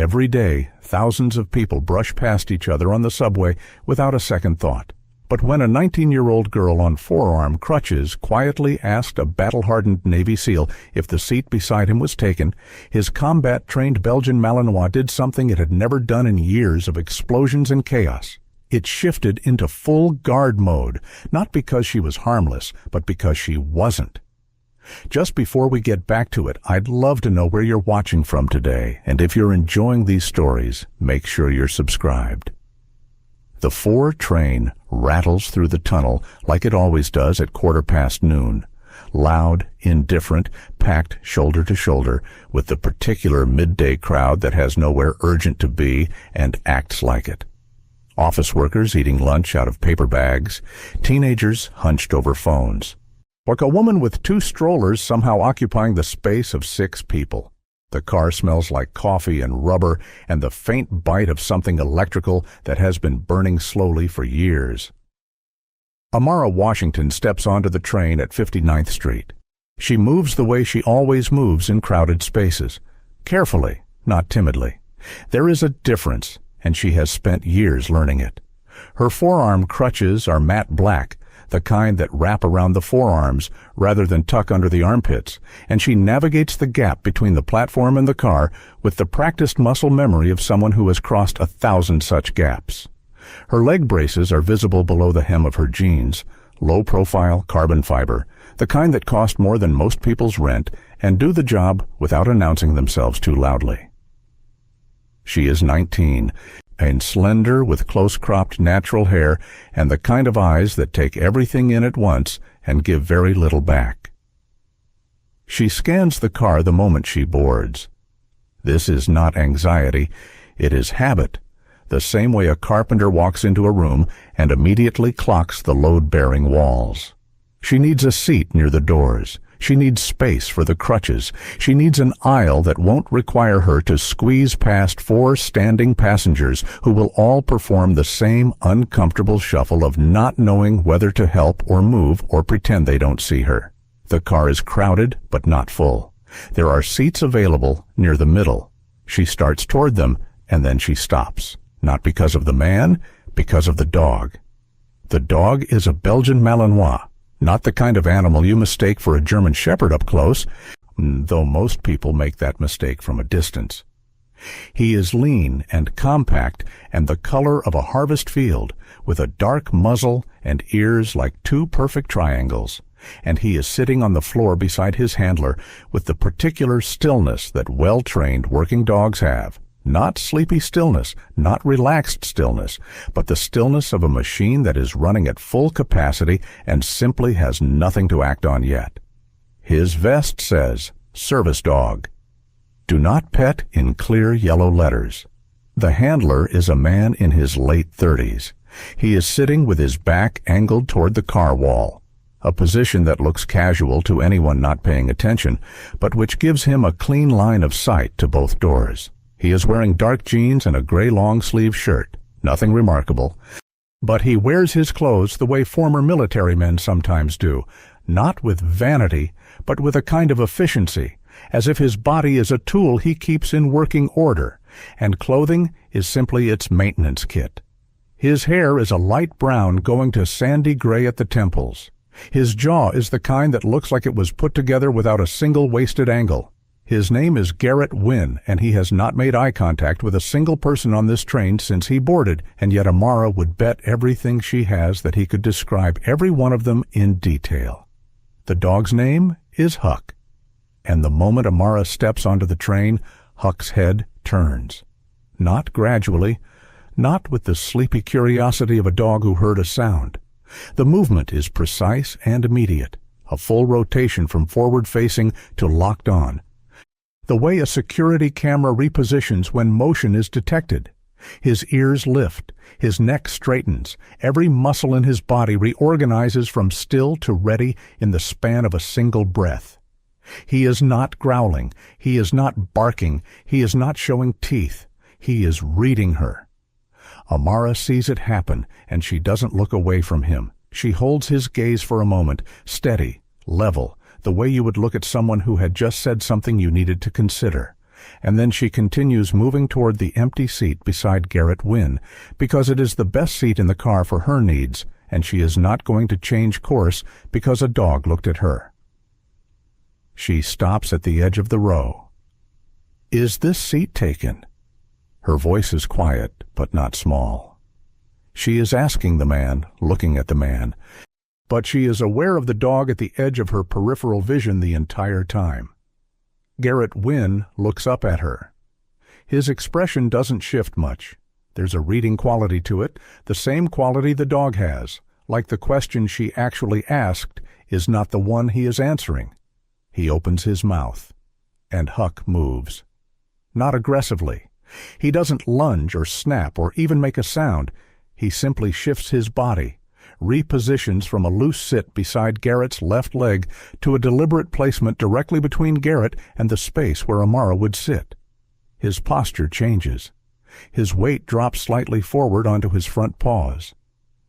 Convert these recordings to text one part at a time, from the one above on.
Every day, thousands of people brush past each other on the subway without a second thought. But when a 19-year-old girl on forearm crutches quietly asked a battle-hardened Navy SEAL if the seat beside him was taken, his combat-trained Belgian Malinois did something it had never done in years of explosions and chaos. It shifted into full guard mode, not because she was harmless, but because she wasn't. Just before we get back to it, I'd love to know where you're watching from today, and if you're enjoying these stories, make sure you're subscribed. The 4 train rattles through the tunnel like it always does at noon. Loud, indifferent, packed shoulder to shoulder with the particular midday crowd that has nowhere urgent to be and acts like it. Office workers eating lunch out of paper bags, teenagers hunched over phones. Like a woman with 2 strollers somehow occupying the space of 6 people. The car smells like coffee and rubber and the faint bite of something electrical that has been burning slowly for years. Amara Washington steps onto the train at 59th Street. She moves the way she always moves in crowded spaces. Carefully, not timidly. There is a difference, and she has spent years learning it. Her forearm crutches are matte black, the kind that wrap around the forearms rather than tuck under the armpits, and she navigates the gap between the platform and the car with the practiced muscle memory of someone who has crossed 1,000 such gaps. Her leg braces are visible below the hem of her jeans, low-profile carbon fiber, the kind that cost more than most people's rent and do the job without announcing themselves too loudly. She is 19, and slender with close-cropped natural hair and the kind of eyes that take everything in at once and give very little back. She scans the car the moment she boards. This is not anxiety, it is habit, the same way a carpenter walks into a room and immediately clocks the load-bearing walls. She needs a seat near the doors. She needs space for the crutches. She needs an aisle that won't require her to squeeze past 4 standing passengers who will all perform the same uncomfortable shuffle of not knowing whether to help or move or pretend they don't see her. The car is crowded but not full. There are seats available near the middle. She starts toward them and then she stops. Not because of the man, because of the dog. The dog is a Belgian Malinois. Not the kind of animal you mistake for a German Shepherd up close, though most people make that mistake from a distance. He is lean and compact and the color of a harvest field, with a dark muzzle and ears like 2 perfect triangles, and he is sitting on the floor beside his handler with the particular stillness that well-trained working dogs have. Not sleepy stillness, not relaxed stillness, but the stillness of a machine that is running at full capacity and simply has nothing to act on yet. His vest says, "Service Dog." Do not pet in clear yellow letters. The handler is a man in his late 30s. He is sitting with his back angled toward the car wall, a position that looks casual to anyone not paying attention, but which gives him a clean line of sight to both doors. He is wearing dark jeans and a gray long-sleeve shirt. Nothing remarkable. But he wears his clothes the way former military men sometimes do, not with vanity, but with a kind of efficiency, as if his body is a tool he keeps in working order, and clothing is simply its maintenance kit. His hair is a light brown going to sandy gray at the temples. His jaw is the kind that looks like it was put together without a single wasted angle. His name is Garrett Wynn, and he has not made eye contact with a single person on this train since he boarded, and yet Amara would bet everything she has that he could describe every one of them in detail. The dog's name is Huck, and the moment Amara steps onto the train, Huck's head turns. Not gradually, not with the sleepy curiosity of a dog who heard a sound. The movement is precise and immediate, a full rotation from forward-facing to locked on. The way a security camera repositions when motion is detected. His ears lift, his neck straightens, every muscle in his body reorganizes from still to ready in the span of a single breath. He is not growling, he is not barking, he is not showing teeth. He is reading her. Amara sees it happen, and she doesn't look away from him. She holds his gaze for a moment, steady, level, the way you would look at someone who had just said something you needed to consider. and then she continues moving toward the empty seat beside Garrett Wynn, because it is the best seat in the car for her needs, and she is not going to change course because a dog looked at her. She stops at the edge of the row. "Is this seat taken?" Her voice is quiet, but not small. She is asking the man, looking at the man, but she is aware of the dog at the edge of her peripheral vision the entire time. Garrett Wynn looks up at her. His expression doesn't shift much. There's a reading quality to it, the same quality the dog has, like the question she actually asked is not the one he is answering. He opens his mouth, and Huck moves. Not aggressively. He doesn't lunge or snap or even make a sound. He simply shifts his body, repositions from a loose sit beside Garrett's left leg to a deliberate placement directly between Garrett and the space where Amara would sit. His posture changes. His weight drops slightly forward onto his front paws.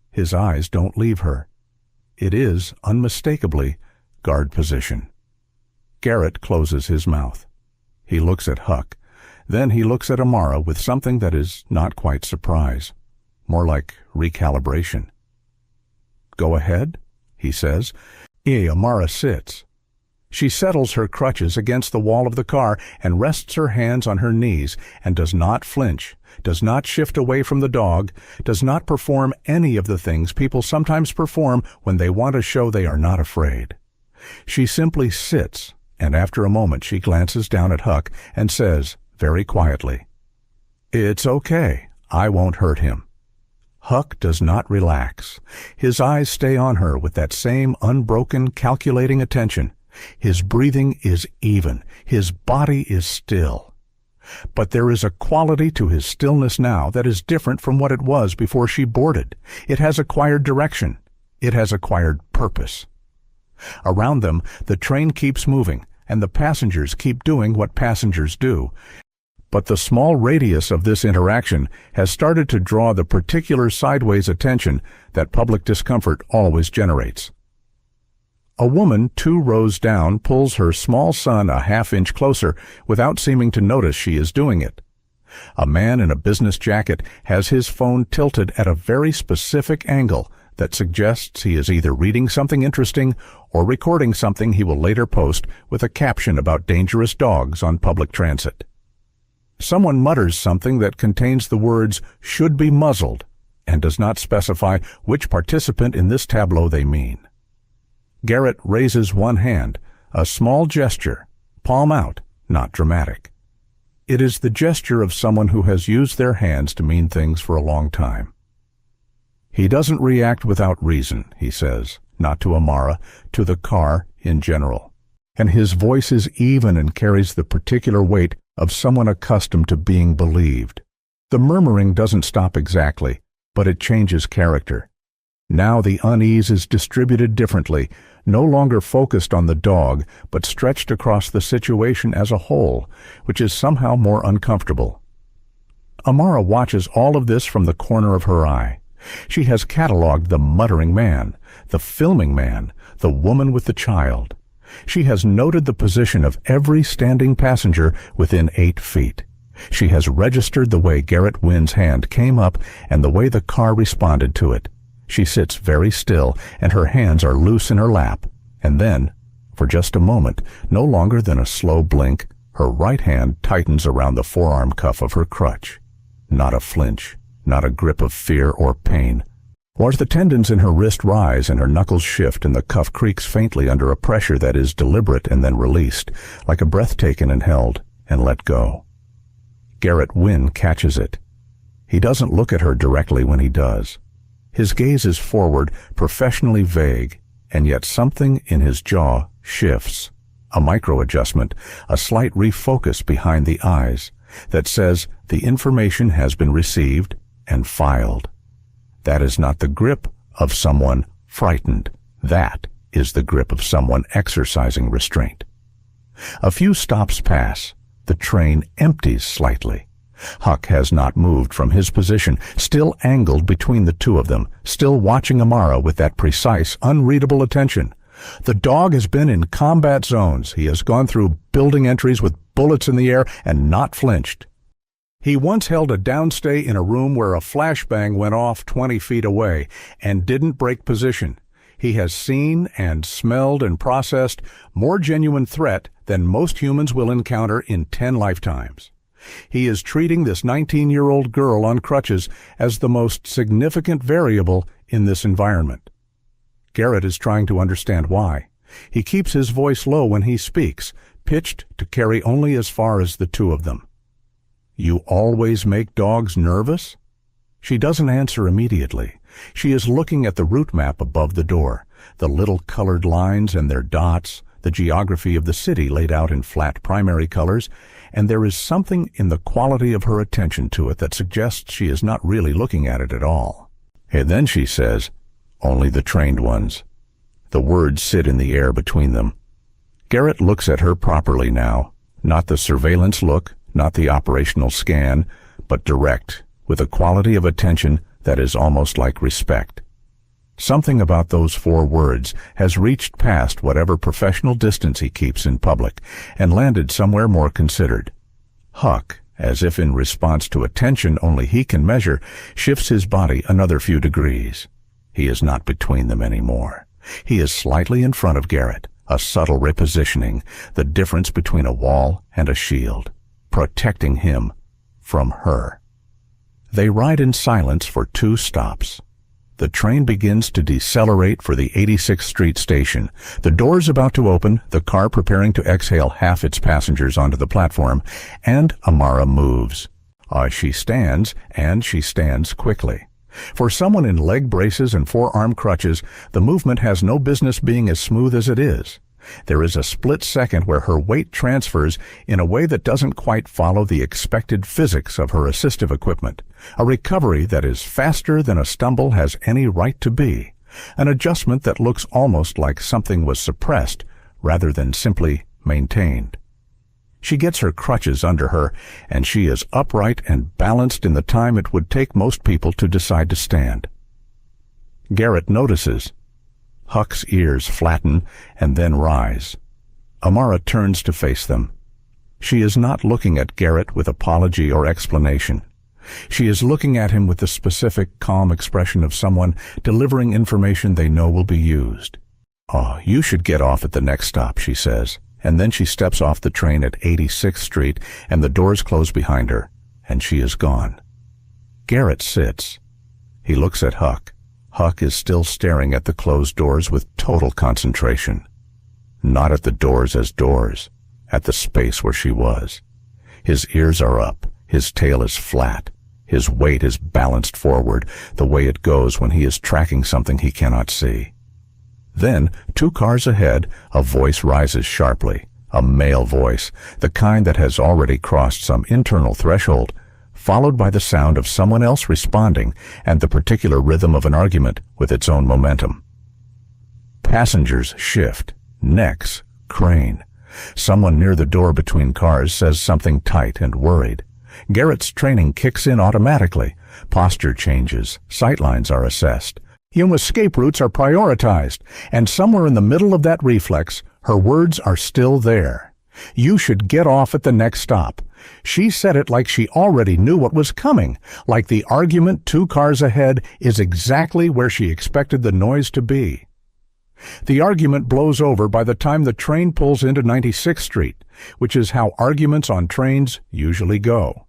His eyes don't leave her. It is, unmistakably, guard position. Garrett closes his mouth. He looks at Huck. Then he looks at Amara with something that is not quite surprise, more like recalibration. "Go ahead," he says. Amara sits. She settles her crutches against the wall of the car and rests her hands on her knees and does not flinch, does not shift away from the dog, does not perform any of the things people sometimes perform when they want to show they are not afraid. She simply sits, and after a moment she glances down at Huck and says, very quietly, "It's okay. I won't hurt him." Huck does not relax. His eyes stay on her with that same unbroken, calculating attention. His breathing is even. His body is still. But there is a quality to his stillness now that is different from what it was before she boarded. It has acquired direction. It has acquired purpose. Around them, the train keeps moving, and the passengers keep doing what passengers do. But the small radius of this interaction has started to draw the particular sideways attention that public discomfort always generates. A woman 2 rows down pulls her small son a half-inch closer without seeming to notice she is doing it. A man in a business jacket has his phone tilted at a very specific angle that suggests he is either reading something interesting or recording something he will later post with a caption about dangerous dogs on public transit. Someone mutters something that contains the words "should be muzzled" and does not specify which participant in this tableau they mean. Garrett raises one hand, a small gesture, palm out, not dramatic. It is the gesture of someone who has used their hands to mean things for a long time. He doesn't react without reason, he says, not to Amara, to the car in general. And his voice is even and carries the particular weight of someone accustomed to being believed. The murmuring doesn't stop exactly, but it changes character. Now the unease is distributed differently, no longer focused on the dog, but stretched across the situation as a whole, which is somehow more uncomfortable. Amara watches all of this from the corner of her eye. She has catalogued the muttering man, the filming man, the woman with the child. She has noted the position of every standing passenger within 8 feet. She has registered the way Garrett Wynn's hand came up and the way the car responded to it. She sits very still, and her hands are loose in her lap. And then, for just a moment, no longer than a slow blink, her right hand tightens around the forearm cuff of her crutch. Not a flinch, not a grip of fear or pain. Or as the tendons in her wrist rise and her knuckles shift and the cuff creaks faintly under a pressure that is deliberate and then released, like a breath taken and held and let go. Garrett Wynn catches it. He doesn't look at her directly when he does. His gaze is forward, professionally vague, and yet something in his jaw shifts. A micro-adjustment, a slight refocus behind the eyes that says the information has been received and filed. That is not the grip of someone frightened. That is the grip of someone exercising restraint. A few stops pass. The train empties slightly. Huck has not moved from his position, still angled between the two of them, still watching Amara with that precise, unreadable attention. The dog has been in combat zones. He has gone through building entries with bullets in the air and not flinched. He once held a downstay in a room where a flashbang went off 20 feet away and didn't break position. He has seen and smelled and processed more genuine threat than most humans will encounter in 10 lifetimes. He is treating this 19-year-old girl on crutches as the most significant variable in this environment. Garrett is trying to understand why. He keeps his voice low when he speaks, pitched to carry only as far as the two of them. "You always make dogs nervous?" She doesn't answer immediately. She is looking at the route map above the door, the little colored lines and their dots, the geography of the city laid out in flat primary colors, and there is something in the quality of her attention to it that suggests she is not really looking at it at all. And then she says, "Only the trained ones." The words sit in the air between them. Garrett looks at her properly now, not the surveillance look, not the operational scan, but direct, with a quality of attention that is almost like respect. Something about those 4 words has reached past whatever professional distance he keeps in public and landed somewhere more considered. Huck, as if in response to attention only he can measure, shifts his body another few degrees. He is not between them anymore. He is slightly in front of Garrett, a subtle repositioning, the difference between a wall and a shield, protecting him from her. They ride in silence for 2 stops. The train begins to decelerate for the 86th Street station. The doors about to open, the car preparing to exhale half its passengers onto the platform, and Amara moves. She stands, and she stands quickly. For someone in leg braces and forearm crutches, the movement has no business being as smooth as it is. There is a split second where her weight transfers in a way that doesn't quite follow the expected physics of her assistive equipment, a recovery that is faster than a stumble has any right to be, an adjustment that looks almost like something was suppressed rather than simply maintained. She gets her crutches under her, and she is upright and balanced in the time it would take most people to decide to stand. Garrett notices. Huck's ears flatten and then rise. Amara turns to face them. She is not looking at Garrett with apology or explanation. She is looking at him with the specific, calm expression of someone delivering information they know will be used. You should get off at the next stop," she says, and then she steps off the train at 86th Street and the doors close behind her, and she is gone. Garrett sits. He looks at Huck. Huck is still staring at the closed doors with total concentration. Not at the doors as doors, at the space where she was. His ears are up, his tail is flat, his weight is balanced forward, the way it goes when he is tracking something he cannot see. Then, 2 cars ahead, a voice rises sharply, a male voice, the kind that has already crossed some internal threshold, followed by the sound of someone else responding and the particular rhythm of an argument with its own momentum. Passengers shift, necks crane. Someone near the door between cars says something tight and worried. Garrett's training kicks in automatically. Posture changes, sightlines are assessed. Escape routes are prioritized, and somewhere in the middle of that reflex, her words are still there. "You should get off at the next stop." She said it like she already knew what was coming, like the argument 2 cars ahead is exactly where she expected the noise to be. The argument blows over by the time the train pulls into 96th Street, which is how arguments on trains usually go.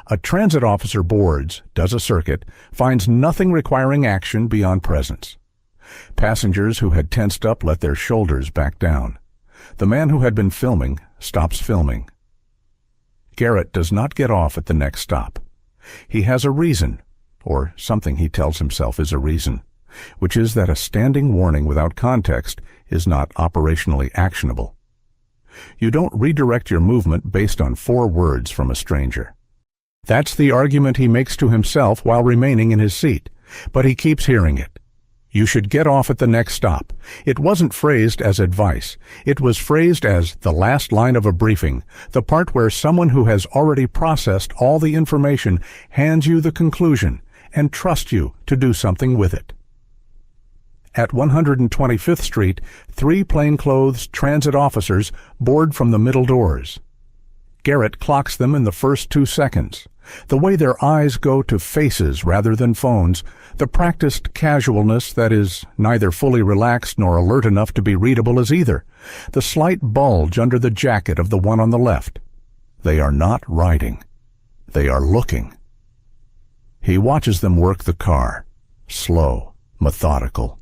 A transit officer boards, does a circuit, finds nothing requiring action beyond presence. Passengers who had tensed up let their shoulders back down. The man who had been filming stops filming. Garrett does not get off at the next stop. He has a reason, or something he tells himself is a reason, which is that a standing warning without context is not operationally actionable. You don't redirect your movement based on 4 words from a stranger. That's the argument he makes to himself while remaining in his seat, but he keeps hearing it. You should get off at the next stop. It wasn't phrased as advice. It was phrased as the last line of a briefing, the part where someone who has already processed all the information hands you the conclusion and trusts you to do something with it. At 125th Street, 3 plainclothes transit officers board from the middle doors. Garrett clocks them in the first 2 seconds. The way their eyes go to faces rather than phones, the practiced casualness that is neither fully relaxed nor alert enough to be readable as either, the slight bulge under the jacket of the one on the left. They are not writing. They are looking. He watches them work the car, slow, methodical.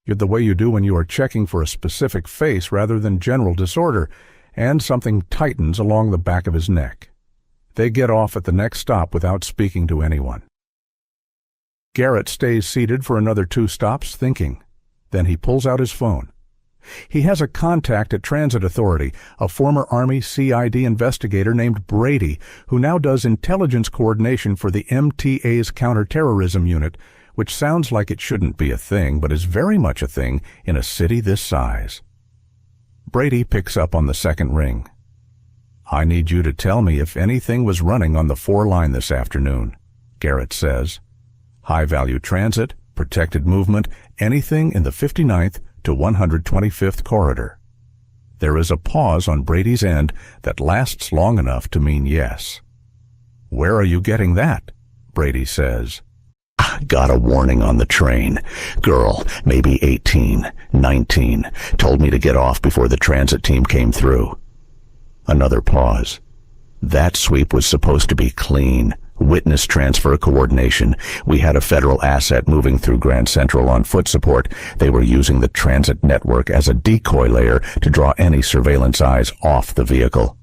The way you do when you are checking for a specific face rather than general disorder, and something tightens along the back of his neck. They get off at the next stop without speaking to anyone. Garrett stays seated for another 2 stops, thinking. Then he pulls out his phone. He has a contact at Transit Authority, a former Army CID investigator named Brady, who now does intelligence coordination for the MTA's counterterrorism unit, which sounds like it shouldn't be a thing, but is very much a thing in a city this size. Brady picks up on the second ring. "I need you to tell me if anything was running on the 4 line this afternoon," Garrett says. "High-value transit, protected movement, anything in the 59th to 125th corridor." There is a pause on Brady's end that lasts long enough to mean yes. "Where are you getting that?" Brady says. "Got a warning on the train. Girl, maybe 18, 19, told me to get off before the transit team came through." Another pause. "That sweep was supposed to be clean. Witness transfer coordination. We had a federal asset moving through Grand Central on foot support. They were using the transit network as a decoy layer to draw any surveillance eyes off the vehicle."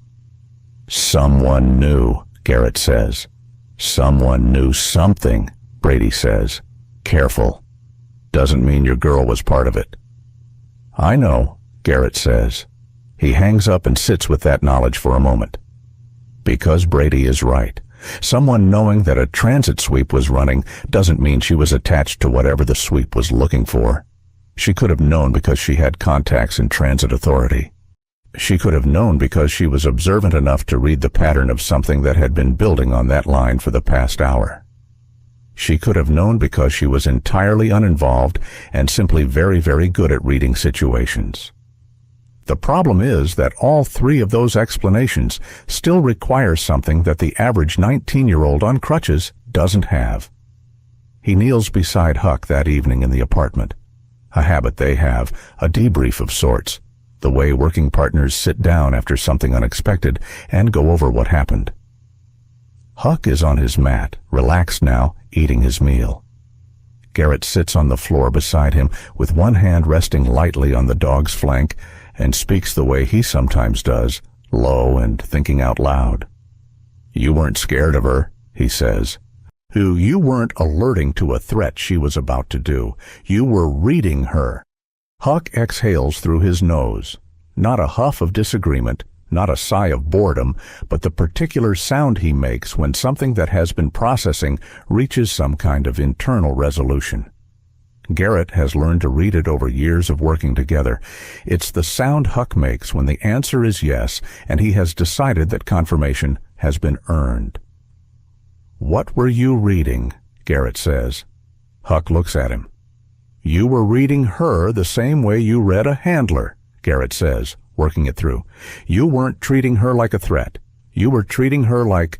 "Someone knew," Garrett says. "Someone knew something," Brady says. "Careful. Doesn't mean your girl was part of it." "I know," Garrett says. He hangs up and sits with that knowledge for a moment. Because Brady is right. Someone knowing that a transit sweep was running doesn't mean she was attached to whatever the sweep was looking for. She could have known because she had contacts in Transit Authority. She could have known because she was observant enough to read the pattern of something that had been building on that line for the past hour. She could have known because she was entirely uninvolved and simply very, very good at reading situations. The problem is that all 3 of those explanations still require something that the average 19-year-old on crutches doesn't have. He kneels beside Huck that evening in the apartment. A habit they have, a debrief of sorts, the way working partners sit down after something unexpected and go over what happened. Huck is on his mat, relaxed now, eating his meal. Garrett sits on the floor beside him with one hand resting lightly on the dog's flank and speaks the way he sometimes does, low and thinking out loud. "You weren't scared of her," he says. You weren't alerting to a threat she was about to do. You were reading her." Huck exhales through his nose. Not a huff of disagreement, not a sigh of boredom, but the particular sound he makes when something that has been processing reaches some kind of internal resolution. Garrett has learned to read it over years of working together. It's the sound Huck makes when the answer is yes, and he has decided that confirmation has been earned. "What were you reading?" Garrett says. Huck looks at him. "You were reading her the same way you read a handler," Garrett says, working it through. "You weren't treating her like a threat. You were treating her like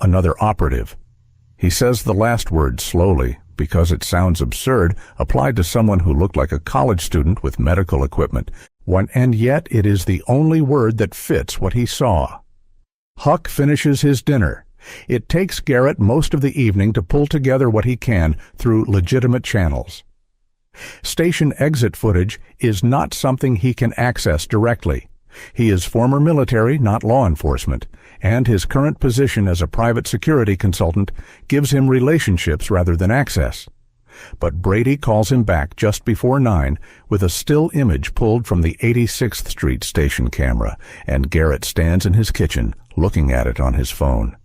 another operative." He says the last word slowly, because it sounds absurd, applied to someone who looked like a college student with medical equipment, and yet it is the only word that fits what he saw. Huck finishes his dinner. It takes Garrett most of the evening to pull together what he can through legitimate channels. Station exit footage is not something he can access directly. He is former military, not law enforcement, and his current position as a private security consultant gives him relationships rather than access. But Brady calls him back just before 9 with a still image pulled from the 86th Street station camera, and Garrett stands in his kitchen looking at it on his phone.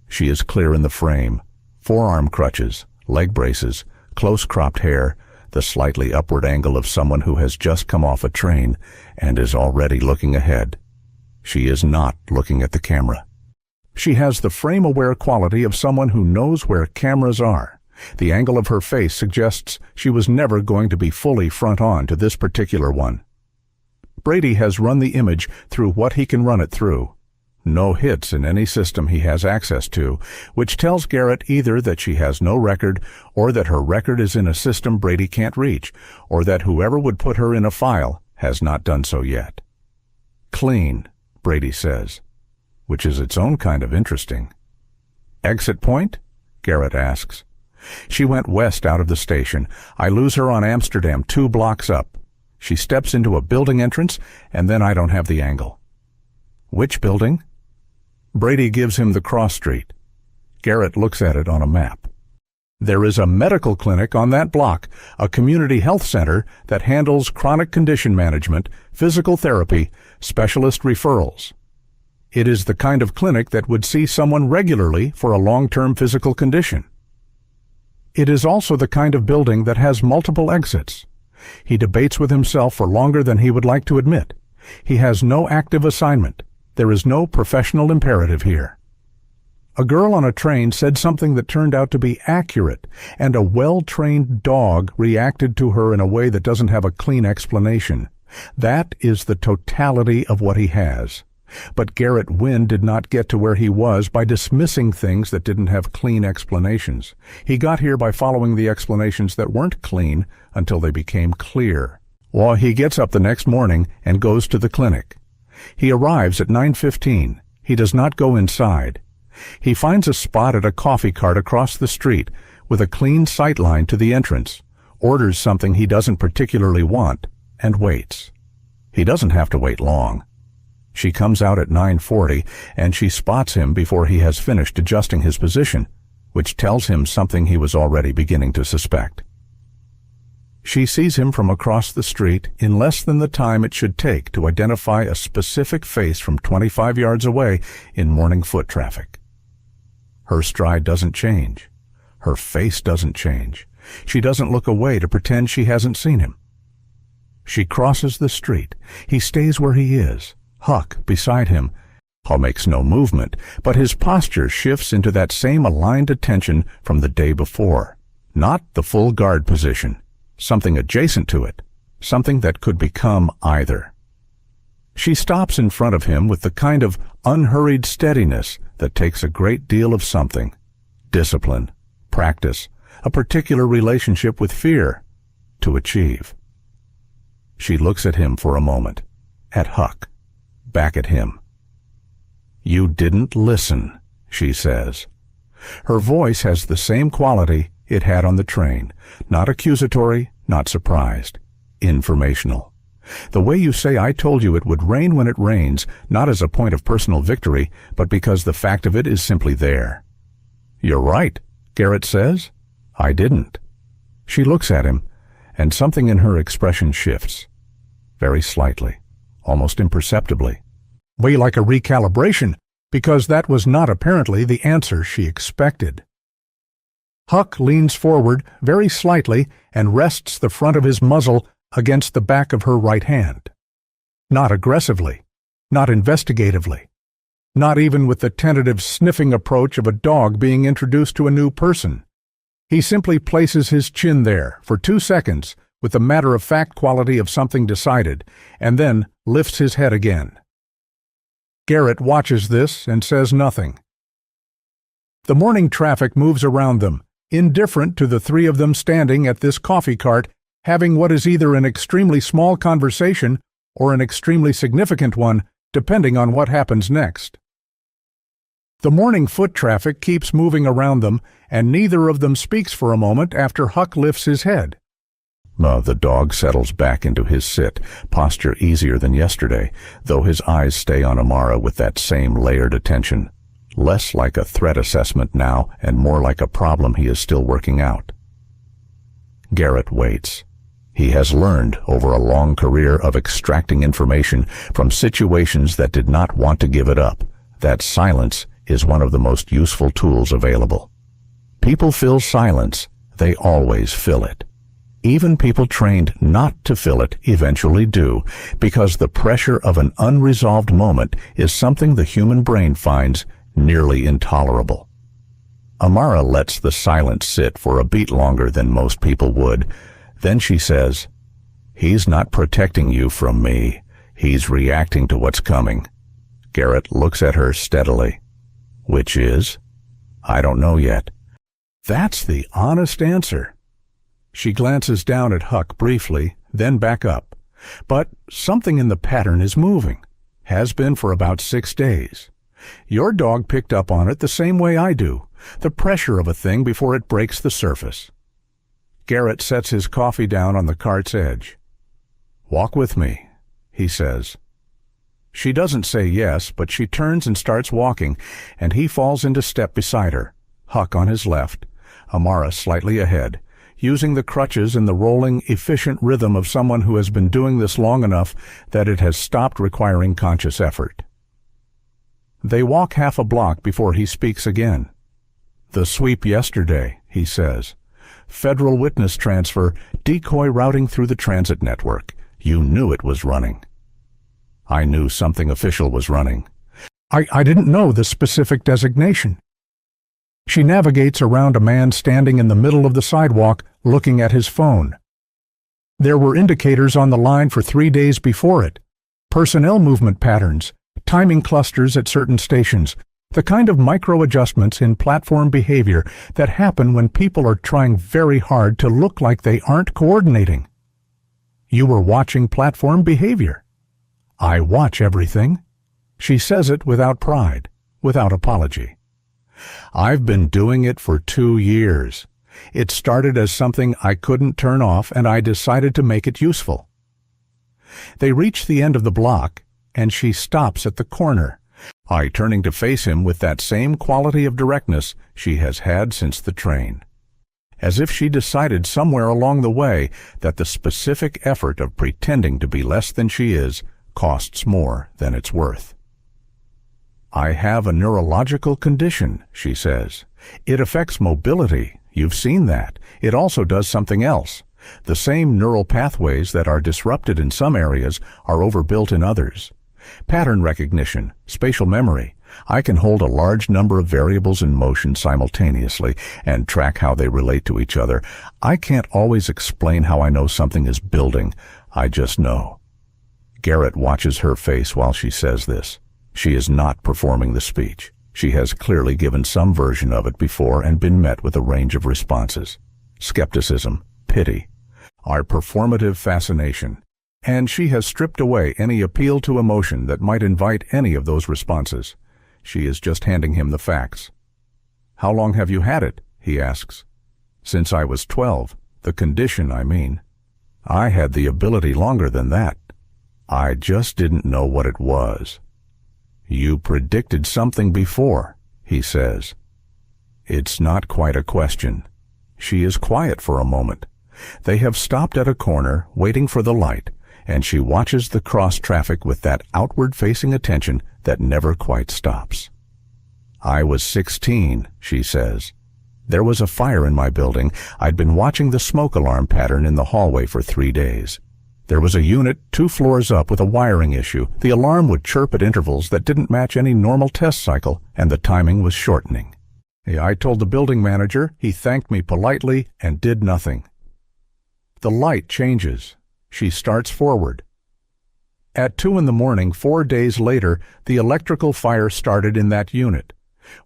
She is clear in the frame, forearm crutches, leg braces, close-cropped hair, the slightly upward angle of someone who has just come off a train and is already looking ahead. She is not looking at the camera. She has the frame-aware quality of someone who knows where cameras are. The angle of her face suggests she was never going to be fully front-on to this particular one. Brady has run the image through what he can run it through. No hits in any system he has access to, which tells Garrett either that she has no record, or that her record is in a system Brady can't reach, or that whoever would put her in a file has not done so yet. Clean, Brady says, which is its own kind of interesting. Exit point? Garrett asks. She went west out of the station. I lose her on Amsterdam 2 blocks up. She steps into a building entrance, and then I don't have the angle. Which building? Brady gives him the cross street. Garrett looks at it on a map. There is a medical clinic on that block, a community health center that handles chronic condition management, physical therapy, specialist referrals. It is the kind of clinic that would see someone regularly for a long-term physical condition. It is also the kind of building that has multiple exits. He debates with himself for longer than he would like to admit. He has no active assignment. There is no professional imperative here. A girl on a train said something that turned out to be accurate, and a well-trained dog reacted to her in a way that doesn't have a clean explanation. That is the totality of what he has. But Garrett Wynn did not get to where he was by dismissing things that didn't have clean explanations. He got here by following the explanations that weren't clean until they became clear. Well, he gets up the next morning and goes to the clinic. He arrives at 9:15. He does not go inside. He finds a spot at a coffee cart across the street with a clean sight line to the entrance, orders something he doesn't particularly want, and waits. He doesn't have to wait long. She comes out at 9:40, and she spots him before he has finished adjusting his position, which tells him something he was already beginning to suspect. She sees him from across the street in less than the time it should take to identify a specific face from 25 yards away in morning foot traffic. Her stride doesn't change. Her face doesn't change. She doesn't look away to pretend she hasn't seen him. She crosses the street. He stays where he is, Huck beside him. Huck makes no movement, but his posture shifts into that same aligned attention from the day before. Not the full guard position. Something adjacent to it, something that could become either. She stops in front of him with the kind of unhurried steadiness that takes a great deal of something: discipline, practice, a particular relationship with fear, to achieve. She looks at him for a moment, at Huck, back at him. "You didn't listen," she says. Her voice has the same quality it had on the train, not accusatory, not surprised, informational. The way you say "I told you it would rain when it rains," not as a point of personal victory, but because the fact of it is simply there. "You're right," Garrett says. "I didn't." She looks at him, and something in her expression shifts, very slightly, almost imperceptibly. Way like a recalibration, because that was not apparently the answer she expected. Huck leans forward very slightly and rests the front of his muzzle against the back of her right hand. Not aggressively, not investigatively, not even with the tentative sniffing approach of a dog being introduced to a new person. He simply places his chin there for 2 seconds with the matter-of-fact quality of something decided, and then lifts his head again. Garrett watches this and says nothing. The morning traffic moves around them, indifferent to the three of them standing at this coffee cart, having what is either an extremely small conversation or an extremely significant one, depending on what happens next. The morning foot traffic keeps moving around them, and neither of them speaks for a moment after Huck lifts his head. The dog settles back into his sit, posture easier than yesterday, though his eyes stay on Amara with that same layered attention. Less like a threat assessment now, and more like a problem he is still working out. Garrett waits. He has learned over a long career of extracting information from situations that did not want to give it up that silence is one of the most useful tools available. People fill silence. They always fill it. Even people trained not to fill it eventually do, because the pressure of an unresolved moment is something the human brain finds nearly intolerable. Amara lets the silence sit for a beat longer than most people would. Then she says, "He's not protecting you from me. He's reacting to what's coming." Garrett looks at her steadily. "Which is?" "I don't know yet." That's the honest answer. She glances down at Huck briefly, then back up. But something in the pattern is moving. Has been for about 6 days. Your dog picked up on it the same way I do, the pressure of a thing before it breaks the surface. Garrett sets his coffee down on the cart's edge. "Walk with me," he says. She doesn't say yes, but she turns and starts walking, and he falls into step beside her, Huck on his left, Amara slightly ahead, using the crutches in the rolling, efficient rhythm of someone who has been doing this long enough that it has stopped requiring conscious effort. They walk half a block before he speaks again. "The sweep yesterday," he says. "Federal witness transfer, decoy routing through the transit network. You knew it was running." "I knew something official was running." I didn't know the specific designation." She navigates around a man standing in the middle of the sidewalk, looking at his phone. There were indicators on the line for 3 days before it. Personnel movement patterns, timing clusters at certain stations, the kind of micro-adjustments in platform behavior that happen when people are trying very hard to look like they aren't coordinating. "You were watching platform behavior." "I watch everything." She says it without pride, without apology. "I've been doing it for 2 years. It started as something I couldn't turn off, and I decided to make it useful." They reach the end of the block, and she stops at the corner, turning to face him with that same quality of directness she has had since the train. As if she decided somewhere along the way that the specific effort of pretending to be less than she is costs more than it's worth. "I have a neurological condition," she says. "It affects mobility. You've seen that. It also does something else. The same neural pathways that are disrupted in some areas are overbuilt in others. Pattern recognition, spatial memory. I can hold a large number of variables in motion simultaneously and track how they relate to each other. I can't always explain how I know something is building. I just know." Garrett watches her face while she says this. She is not performing the speech. She has clearly given some version of it before and been met with a range of responses. Skepticism, pity, our performative fascination. And she has stripped away any appeal to emotion that might invite any of those responses. She is just handing him the facts. "How long have you had it?" he asks. "Since I was 12. The condition, I mean." "I had the ability longer than that. I just didn't know what it was." "You predicted something before," he says. It's not quite a question. She is quiet for a moment. They have stopped at a corner, waiting for the light, and she watches the cross traffic with that outward-facing attention that never quite stops. "I was 16, she says. "There was a fire in my building. I'd been watching the smoke alarm pattern in the hallway for 3 days. There was a unit 2 floors up with a wiring issue. The alarm would chirp at intervals that didn't match any normal test cycle, and the timing was shortening. I told the building manager. He thanked me politely and did nothing." The light changes. She starts forward. At 2 in the morning, 4 days later, the electrical fire started in that unit.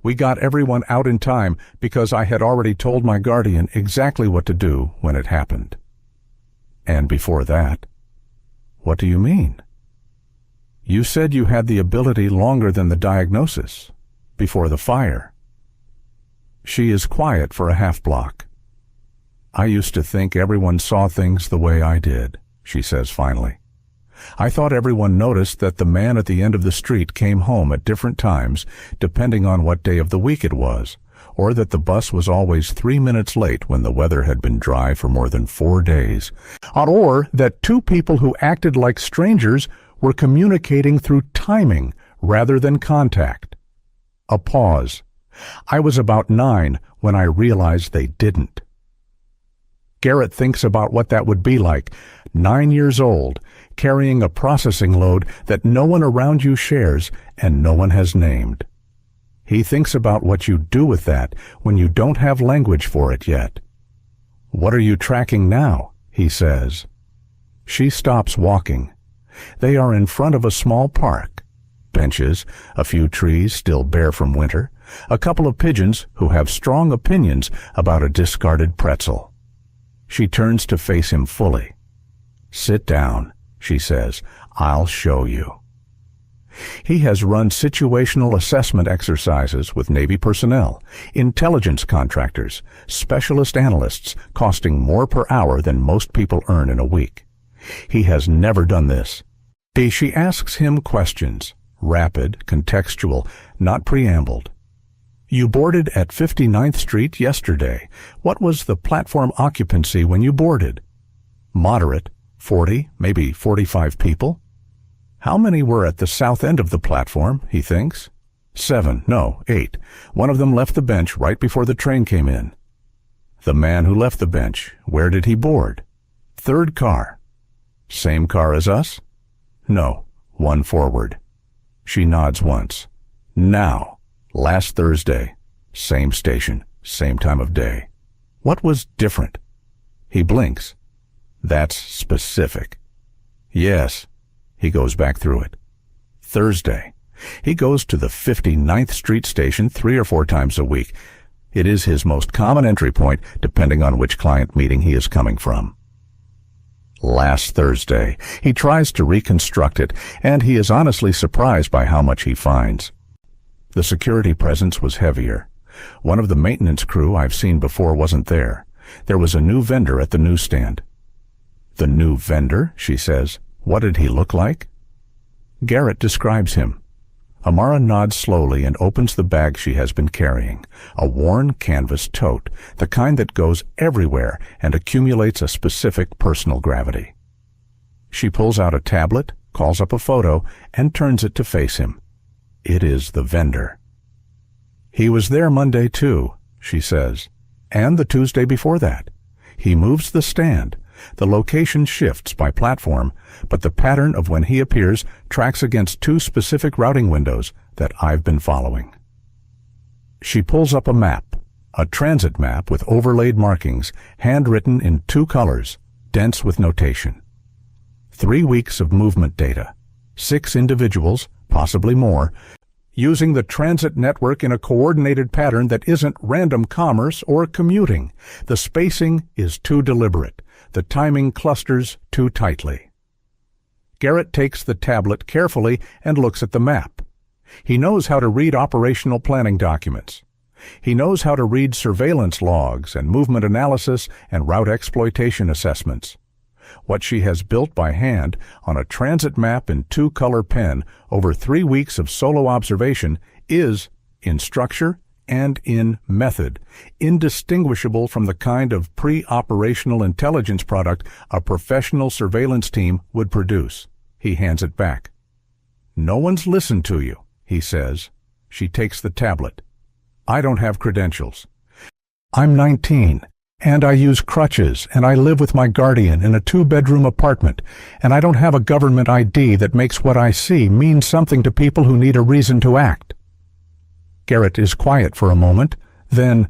We got everyone out in time because I had already told my guardian exactly what to do when it happened. "And before that?" "What do you mean?" "You said you had the ability longer than the diagnosis, before the fire." She is quiet for a half-block. "I used to think everyone saw things the way I did," she says finally. "I thought everyone noticed that the man at the end of the street came home at different times, depending on what day of the week it was, or that the bus was always 3 minutes late when the weather had been dry for more than 4 days, or that 2 people who acted like strangers were communicating through timing rather than contact." A pause. "I was about 9 when I realized they didn't." Garrett thinks about what that would be like, 9 years old, carrying a processing load that no one around you shares and no one has named. He thinks about what you do with that when you don't have language for it yet. "What are you tracking now?" he says. She stops walking. They are in front of a small park. Benches, a few trees still bare from winter, a couple of pigeons who have strong opinions about a discarded pretzel. She turns to face him fully. "Sit down," she says. "I'll show you." He has run situational assessment exercises with Navy personnel, intelligence contractors, specialist analysts costing more per hour than most people earn in a week. He has never done this. She asks him questions, rapid, contextual, not preambled. "You boarded at 59th Street yesterday. What was the platform occupancy when you boarded?" "Moderate, 40, maybe 45 people." "How many were at the south end of the platform?" he thinks. 7, no, 8. One of them left the bench right before the train came in." "The man who left the bench, where did he board?" "Third car." "Same car as us?" "No, one forward." She nods once. "Now, last Thursday, same station, same time of day. What was different?" He blinks. "That's specific." "Yes." He goes back through it. Thursday. He goes to the 59th Street station 3 or 4 times a week. It is his most common entry point, depending on which client meeting he is coming from. Last Thursday. He tries to reconstruct it, and he is honestly surprised by how much he finds. The security presence was heavier. One of the maintenance crew I've seen before wasn't there. There was a new vendor at the newsstand. "The new vendor?" she says. "What did he look like?" Garrett describes him. Amara nods slowly and opens the bag she has been carrying, a worn canvas tote, the kind that goes everywhere and accumulates a specific personal gravity. She pulls out a tablet, calls up a photo, and turns it to face him. It is the vendor. "He was there Monday too," she says, "and the Tuesday before that. He moves the stand. The location shifts by platform, but the pattern of when he appears tracks against 2 specific routing windows that I've been following." She pulls up a map, a transit map with overlaid markings, handwritten in 2 colors, dense with notation. 3 weeks of movement data, 6 individuals, possibly more, using the transit network in a coordinated pattern that isn't random commerce or commuting. The spacing is too deliberate. The timing clusters too tightly. Garrett takes the tablet carefully and looks at the map. He knows how to read operational planning documents. He knows how to read surveillance logs and movement analysis and route exploitation assessments. What she has built by hand on a transit map in 2-color pen over 3 weeks of solo observation is, in structure and in method, indistinguishable from the kind of pre-operational intelligence product a professional surveillance team would produce. He hands it back. "No one's listened to you," he says. She takes the tablet. "I don't have credentials. I'm 19, and I use crutches, and I live with my guardian in a 2-bedroom apartment, and I don't have a government ID that makes what I see mean something to people who need a reason to act." Garrett is quiet for a moment, then,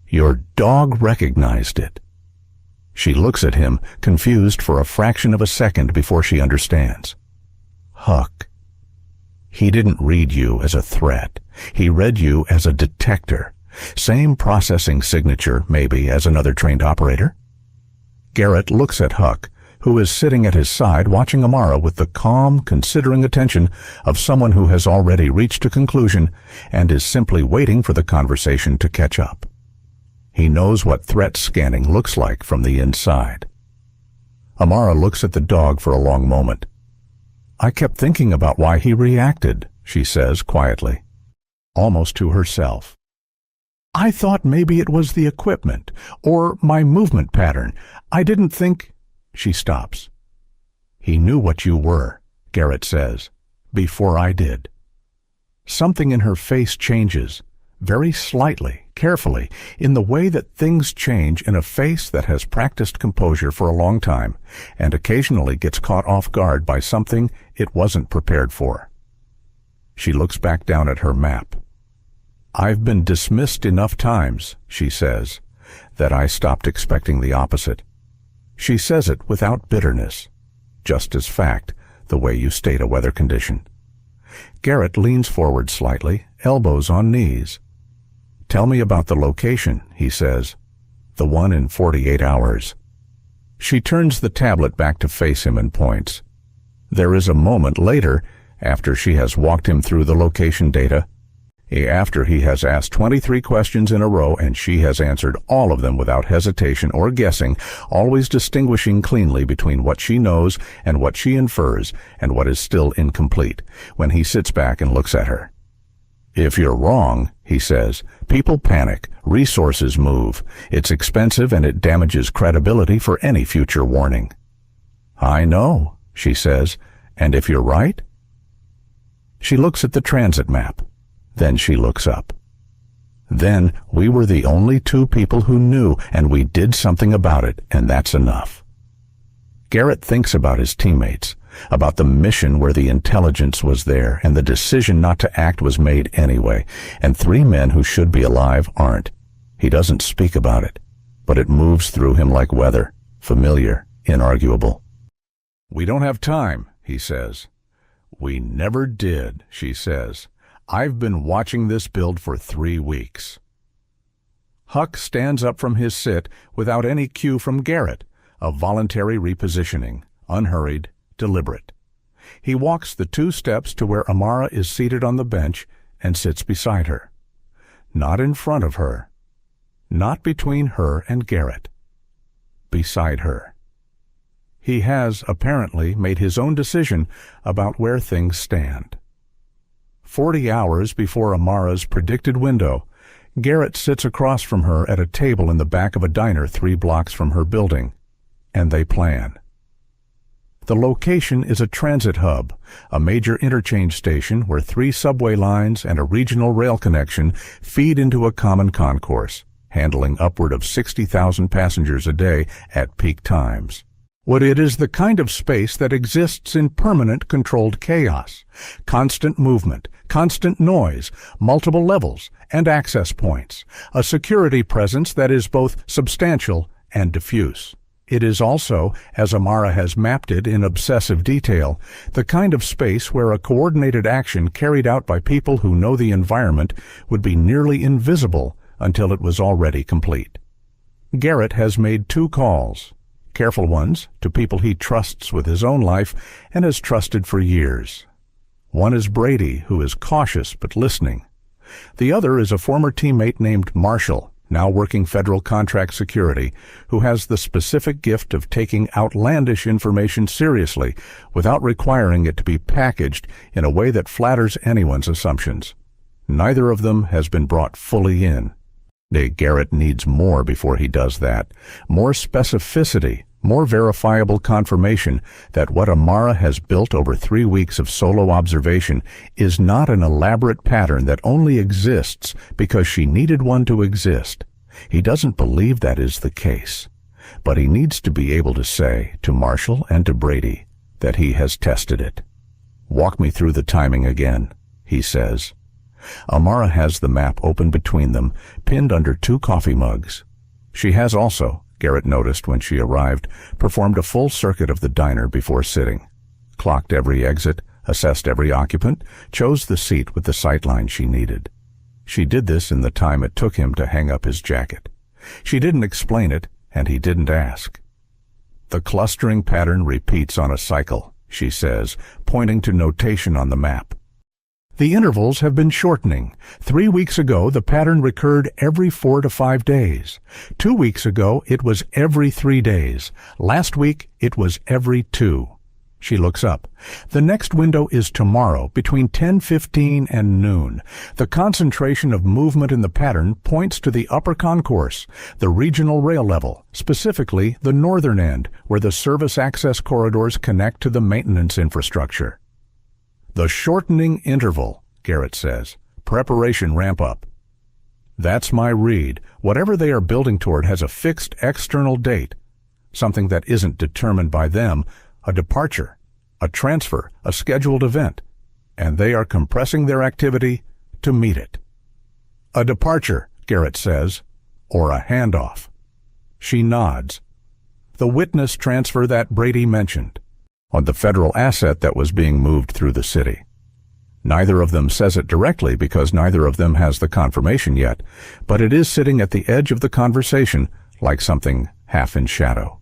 "Your dog recognized it." She looks at him, confused for a fraction of a second before she understands. "Huck. He didn't read you as a threat. He read you as a detector. Same processing signature, maybe, as another trained operator." Garrett looks at Huck, who is sitting at his side watching Amara with the calm, considering attention of someone who has already reached a conclusion and is simply waiting for the conversation to catch up. He knows what threat scanning looks like from the inside. Amara looks at the dog for a long moment. "I kept thinking about why he reacted," she says quietly, almost to herself. "I thought maybe it was the equipment, or my movement pattern. I didn't think—" She stops. "He knew what you were," Garrett says, "before I did." Something in her face changes, very slightly, carefully, in the way that things change in a face that has practiced composure for a long time and occasionally gets caught off guard by something it wasn't prepared for. She looks back down at her map. I've been dismissed enough times, she says, that I stopped expecting the opposite. She says it without bitterness, just as fact, the way you state a weather condition. Garrett leans forward slightly, elbows on knees. Tell me about the location, he says. The one in 48 hours. She turns the tablet back to face him and points. There is a moment later, after she has walked him through the location data, after he has asked 23 questions in a row and she has answered all of them without hesitation or guessing, always distinguishing cleanly between what she knows and what she infers and what is still incomplete, when he sits back and looks at her. If you're wrong, he says, people panic, resources move. It's expensive and it damages credibility for any future warning. I know, she says, and if you're right? She looks at the transit map. Then she looks up. Then we were the only two people who knew, and we did something about it, and that's enough. Garrett thinks about his teammates, about the mission where the intelligence was there and the decision not to act was made anyway, and 3 men who should be alive aren't. He doesn't speak about it, but it moves through him like weather, familiar, inarguable. We don't have time, he says. We never did, she says. I've been watching this build for 3 weeks. Huck stands up from his sit without any cue from Garrett, a voluntary repositioning, unhurried, deliberate. He walks the 2 steps to where Amara is seated on the bench and sits beside her. Not in front of her. Not between her and Garrett. Beside her. He has, apparently, made his own decision about where things stand. 40 hours before Amara's predicted window, Garrett sits across from her at a table in the back of a diner 3 blocks from her building, and they plan. The location is a transit hub, a major interchange station where 3 subway lines and a regional rail connection feed into a common concourse, handling upward of 60,000 passengers a day at peak times. It is the kind of space that exists in permanent controlled chaos, constant movement, constant noise, multiple levels, and access points, a security presence that is both substantial and diffuse. It is also, as Amara has mapped it in obsessive detail, the kind of space where a coordinated action carried out by people who know the environment would be nearly invisible until it was already complete. Garrett has made 2 calls. Careful ones, to people he trusts with his own life and has trusted for years. One is Brady, who is cautious but listening. The other is a former teammate named Marshall, now working federal contract security, who has the specific gift of taking outlandish information seriously without requiring it to be packaged in a way that flatters anyone's assumptions. Neither of them has been brought fully in. Garrett needs more before he does that, more specificity, more verifiable confirmation that what Amara has built over 3 weeks of solo observation is not an elaborate pattern that only exists because she needed one to exist. He doesn't believe that is the case, but he needs to be able to say to Marshall and to Brady that he has tested it. Walk me through the timing again, he says. Amara has the map open between them, pinned under 2 coffee mugs. She has also, Garrett noticed when she arrived, performed a full circuit of the diner before sitting, clocked every exit, assessed every occupant, chose the seat with the sightline she needed. She did this in the time it took him to hang up his jacket. She didn't explain it, and he didn't ask. The clustering pattern repeats on a cycle, she says, pointing to notation on the map. The intervals have been shortening. 3 weeks ago, the pattern recurred every 4 to 5 days. 2 weeks ago, it was every 3 days. Last week, it was every 2. She looks up. The next window is tomorrow, between 10:15 and noon. The concentration of movement in the pattern points to the upper concourse, the regional rail level, specifically the northern end, where the service access corridors connect to the maintenance infrastructure. The shortening interval, Garrett says. Preparation ramp up. That's my read. Whatever they are building toward has a fixed external date, something that isn't determined by them, a departure, a transfer, a scheduled event, and they are compressing their activity to meet it. "A departure," Garrett says, "or a handoff." She nods. The witness transfer that Brady mentioned, on the federal asset that was being moved through the city. Neither of them says it directly because neither of them has the confirmation yet, but it is sitting at the edge of the conversation like something half in shadow.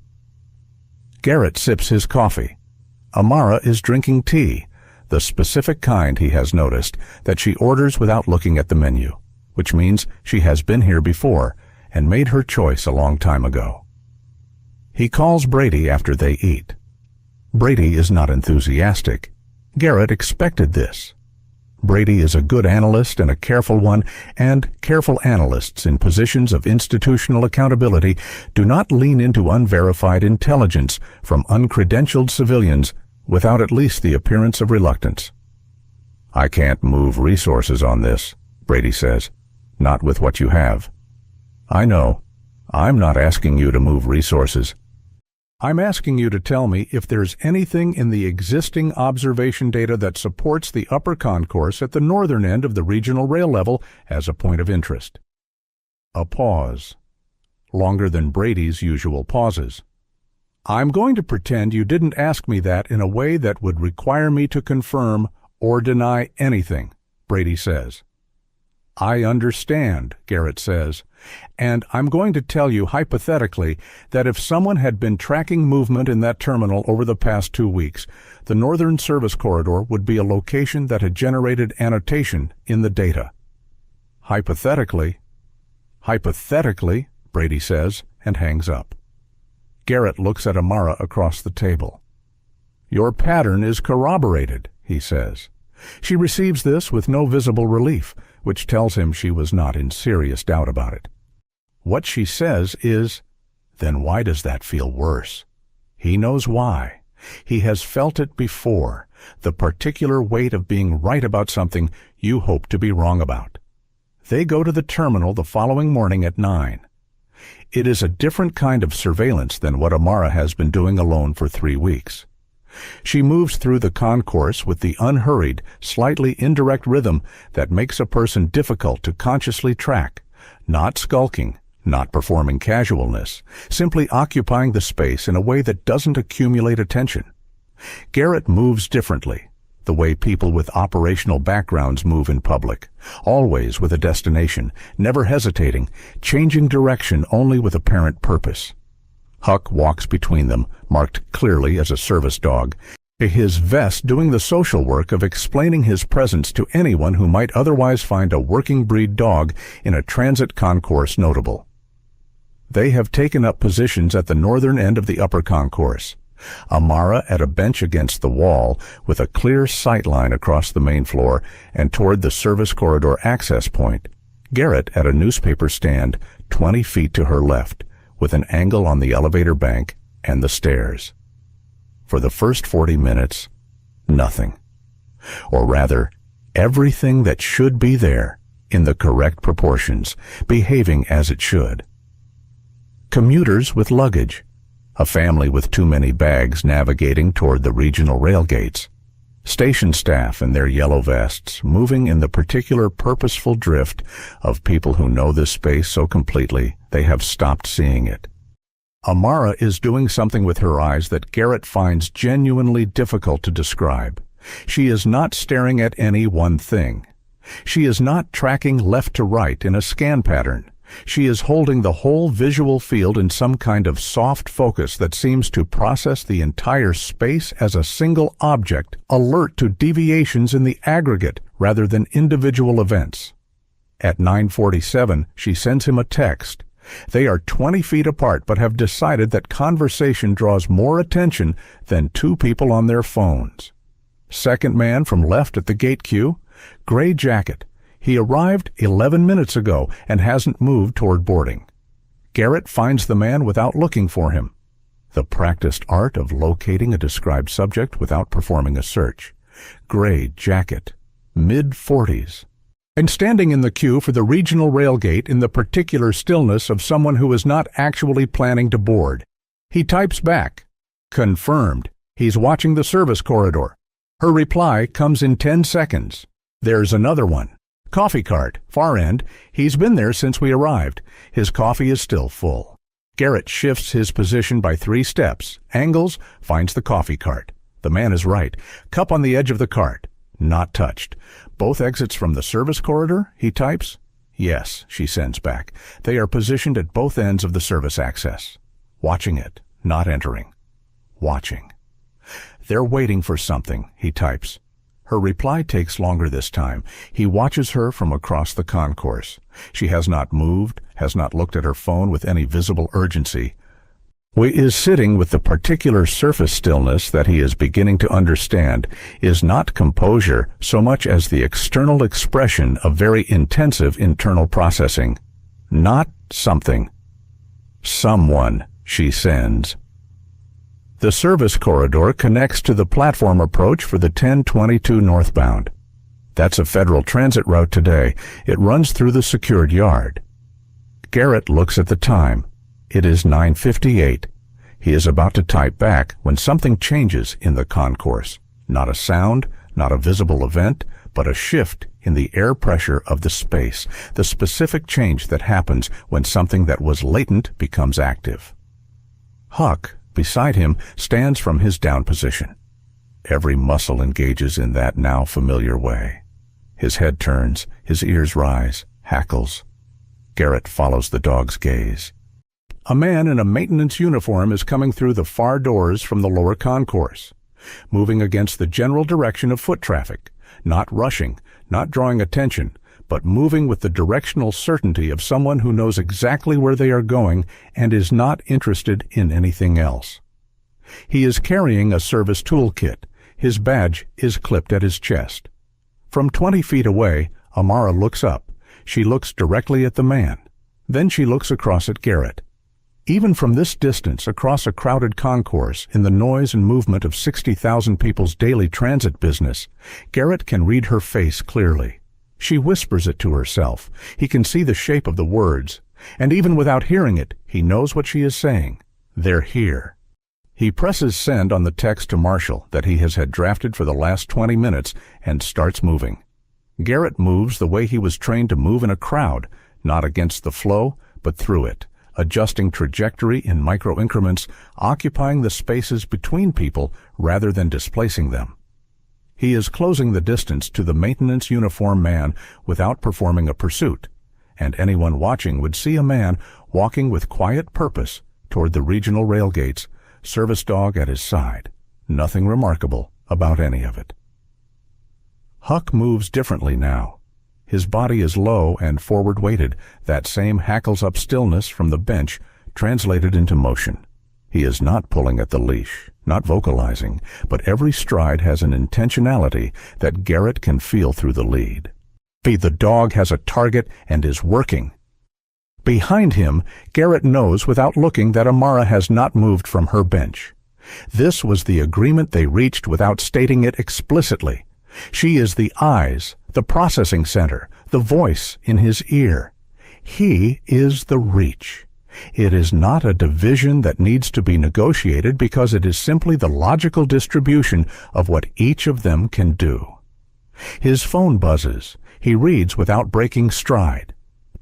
Garrett sips his coffee. Amara is drinking tea, the specific kind he has noticed that she orders without looking at the menu, which means she has been here before and made her choice a long time ago. He calls Brady after they eat. Brady is not enthusiastic. Garrett expected this. Brady is a good analyst and a careful one, and careful analysts in positions of institutional accountability do not lean into unverified intelligence from uncredentialed civilians without at least the appearance of reluctance. "I can't move resources on this," Brady says. "Not with what you have." "I know. I'm not asking you to move resources. I'm asking you to tell me if there's anything in the existing observation data that supports the upper concourse at the northern end of the regional rail level as a point of interest." A pause, longer than Brady's usual pauses. "I'm going to pretend you didn't ask me that in a way that would require me to confirm or deny anything," Brady says. "I understand," Garrett says, "and I'm going to tell you hypothetically that if someone had been tracking movement in that terminal over the past 2 weeks, the Northern Service Corridor would be a location that had generated annotation in the data." Hypothetically, Brady says, and hangs up. Garrett looks at Amara across the table. "Your pattern is corroborated," he says. She receives this with no visible relief, which tells him she was not in serious doubt about it. What she says is, "Then why does that feel worse?" He knows why. He has felt it before, the particular weight of being right about something you hope to be wrong about. They go to the terminal the following morning at 9. It is a different kind of surveillance than what Amara has been doing alone for 3 weeks. She moves through the concourse with the unhurried, slightly indirect rhythm that makes a person difficult to consciously track, not skulking, not performing casualness, simply occupying the space in a way that doesn't accumulate attention. Garrett moves differently, the way people with operational backgrounds move in public, always with a destination, never hesitating, changing direction only with apparent purpose. Huck walks between them, marked clearly as a service dog, his vest doing the social work of explaining his presence to anyone who might otherwise find a working breed dog in a transit concourse notable. They have taken up positions at the northern end of the upper concourse. Amara at a bench against the wall with a clear sight line across the main floor and toward the service corridor access point. Garrett at a newspaper stand 20 feet to her left, with an angle on the elevator bank and the stairs. For the first 40 minutes, nothing. Or rather, everything that should be there, in the correct proportions, behaving as it should. Commuters with luggage. A family with too many bags navigating toward the regional rail gates. Station staff in their yellow vests, moving in the particular purposeful drift of people who know this space so completely they have stopped seeing it. Amara is doing something with her eyes that Garrett finds genuinely difficult to describe. She is not staring at any one thing. She is not tracking left to right in a scan pattern. She is holding the whole visual field in some kind of soft focus that seems to process the entire space as a single object, alert to deviations in the aggregate rather than individual events. At 9:47, she sends him a text. They are 20 feet apart but have decided that conversation draws more attention than 2 people on their phones. Second man from left at the gate queue, gray jacket. He arrived 11 minutes ago and hasn't moved toward boarding. Garrett finds the man without looking for him. The practiced art of locating a described subject without performing a search. Gray jacket, mid-40s. And standing in the queue for the regional rail gate in the particular stillness of someone who is not actually planning to board. He types back, confirmed. He's watching the service corridor. Her reply comes in 10 seconds. There's another one. Coffee cart, far end. He's been there since we arrived. His coffee is still full. Garrett shifts his position by 3 steps, angles, finds the coffee cart. The man is right. Cup on the edge of the cart. Not touched. Both exits from the service corridor, he types. Yes, she sends back. They are positioned at both ends of the service access. Watching it, not entering. Watching. They're waiting for something, he types. Her reply takes longer this time. He watches her from across the concourse. She has not moved, has not looked at her phone with any visible urgency. He is sitting with the particular surface stillness that he is beginning to understand is not composure so much as the external expression of very intensive internal processing. Not something. Someone, she sends. The service corridor connects to the platform approach for the 1022 northbound. That's a federal transit route today. It runs through the secured yard. Garrett looks at the time. It is 9:58. He is about to type back when something changes in the concourse. Not a sound, not a visible event, but a shift in the air pressure of the space, the specific change that happens when something that was latent becomes active. Huck, beside him, stands from his down position. Every muscle engages in that now familiar way. His head turns, his ears rise, hackles. Garrett follows the dog's gaze. A man in a maintenance uniform is coming through the far doors from the lower concourse, moving against the general direction of foot traffic, not rushing, not drawing attention, but moving with the directional certainty of someone who knows exactly where they are going and is not interested in anything else. He is carrying a service toolkit. His badge is clipped at his chest. From 20 feet away, Amara looks up. She looks directly at the man. Then she looks across at Garrett. Even from this distance, across a crowded concourse, in the noise and movement of 60,000 people's daily transit business, Garrett can read her face clearly. She whispers it to herself. He can see the shape of the words, and even without hearing it, he knows what she is saying. They're here. He presses send on the text to Marshall that he has had drafted for the last 20 minutes and starts moving. Garrett moves the way he was trained to move in a crowd, not against the flow, but through it, adjusting trajectory in micro-increments, occupying the spaces between people rather than displacing them. He is closing the distance to the maintenance uniform man without performing a pursuit, and anyone watching would see a man walking with quiet purpose toward the regional rail gates, service dog at his side. Nothing remarkable about any of it. Huck moves differently now. His body is low and forward-weighted, that same hackles-up stillness from the bench translated into motion. He is not pulling at the leash, not vocalizing, but every stride has an intentionality that Garrett can feel through the lead. The dog has a target and is working. Behind him, Garrett knows without looking that Amara has not moved from her bench. This was the agreement they reached without stating it explicitly. She is the eyes, the processing center, the voice in his ear. He is the reach. It is not a division that needs to be negotiated because it is simply the logical distribution of what each of them can do. His phone buzzes. He reads without breaking stride.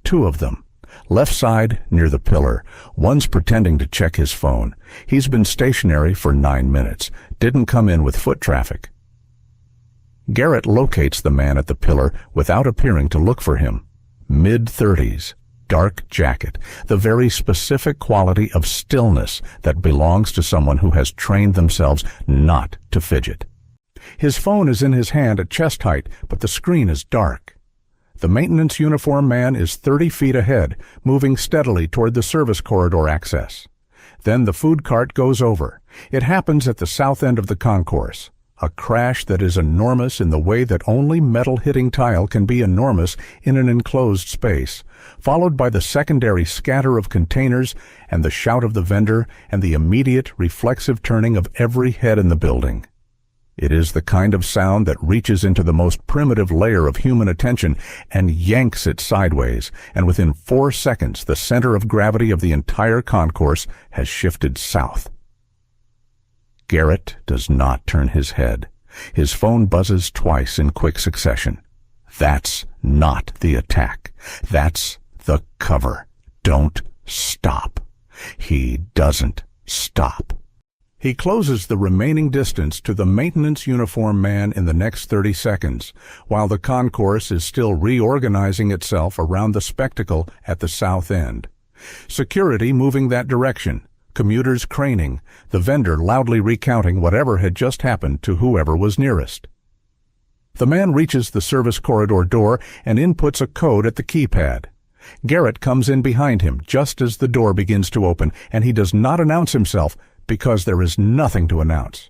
2 of them. Left side, near the pillar. One's pretending to check his phone. He's been stationary for 9 minutes. Didn't come in with foot traffic. Garrett locates the man at the pillar without appearing to look for him. Mid-30s, dark jacket, the very specific quality of stillness that belongs to someone who has trained themselves not to fidget. His phone is in his hand at chest height, but the screen is dark. The maintenance uniform man is 30 feet ahead, moving steadily toward the service corridor access. Then the food cart goes over. It happens at the south end of the concourse. A crash that is enormous in the way that only metal-hitting tile can be enormous in an enclosed space, followed by the secondary scatter of containers and the shout of the vendor and the immediate reflexive turning of every head in the building. It is the kind of sound that reaches into the most primitive layer of human attention and yanks it sideways, and within 4 seconds the center of gravity of the entire concourse has shifted south. Garrett does not turn his head. His phone buzzes twice in quick succession. That's not the attack. That's the cover. Don't stop. He doesn't stop. He closes the remaining distance to the maintenance uniform man in the next 30 seconds, while the concourse is still reorganizing itself around the spectacle at the south end. Security moving that direction, commuters craning, the vendor loudly recounting whatever had just happened to whoever was nearest. The man reaches the service corridor door and inputs a code at the keypad. Garrett comes in behind him just as the door begins to open, and he does not announce himself because there is nothing to announce.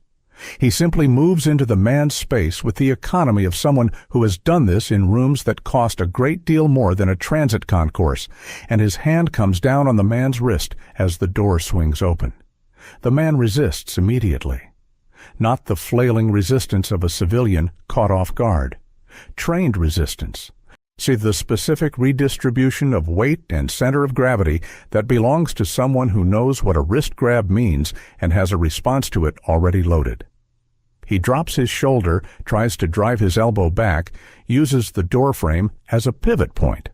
He simply moves into the man's space with the economy of someone who has done this in rooms that cost a great deal more than a transit concourse, and his hand comes down on the man's wrist as the door swings open. The man resists immediately. Not the flailing resistance of a civilian caught off guard. Trained resistance. See, the specific redistribution of weight and center of gravity that belongs to someone who knows what a wrist grab means and has a response to it already loaded. He drops his shoulder, tries to drive his elbow back, uses the door frame as a pivot point.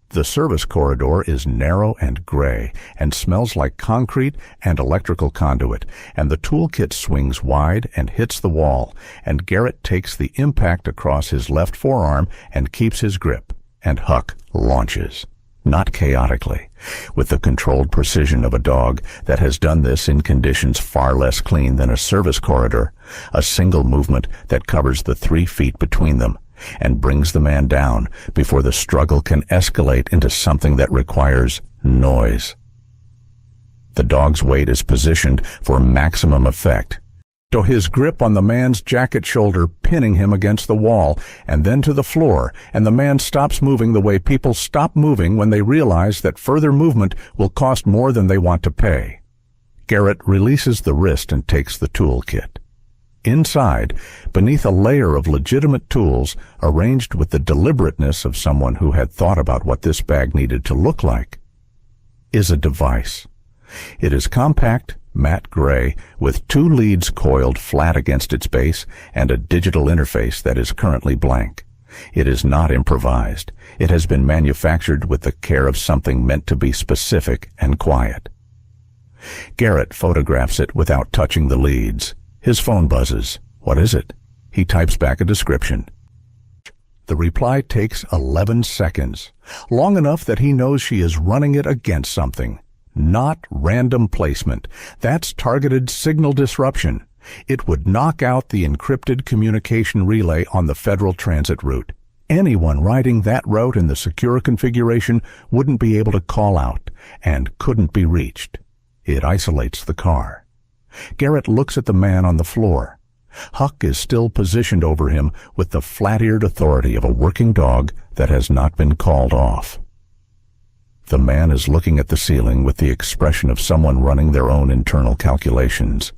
The service corridor is narrow and gray and smells like concrete and electrical conduit, and the toolkit swings wide and hits the wall, and Garrett takes the impact across his left forearm and keeps his grip, and Huck launches. Not chaotically, with the controlled precision of a dog that has done this in conditions far less clean than a service corridor, a single movement that covers the 3 feet between them, and brings the man down before the struggle can escalate into something that requires noise. The dog's weight is positioned for maximum effect, so his grip on the man's jacket shoulder pinning him against the wall and then to the floor, and the man stops moving the way people stop moving when they realize that further movement will cost more than they want to pay. Garrett releases the wrist and takes the toolkit. Inside, beneath a layer of legitimate tools arranged with the deliberateness of someone who had thought about what this bag needed to look like, is a device. It is compact, matte gray, with 2 leads coiled flat against its base and a digital interface that is currently blank. It is not improvised. It has been manufactured with the care of something meant to be specific and quiet. Garrett photographs it without touching the leads. His phone buzzes. What is it? He types back a description. The reply takes 11 seconds, long enough that he knows she is running it against something. Not random placement. That's targeted signal disruption. It would knock out the encrypted communication relay on the Federal Transit route. Anyone riding that route in the secure configuration wouldn't be able to call out and couldn't be reached. It isolates the car. Garrett looks at the man on the floor. Huck is still positioned over him with the flat-eared authority of a working dog that has not been called off. The man is looking at the ceiling with the expression of someone running their own internal calculations.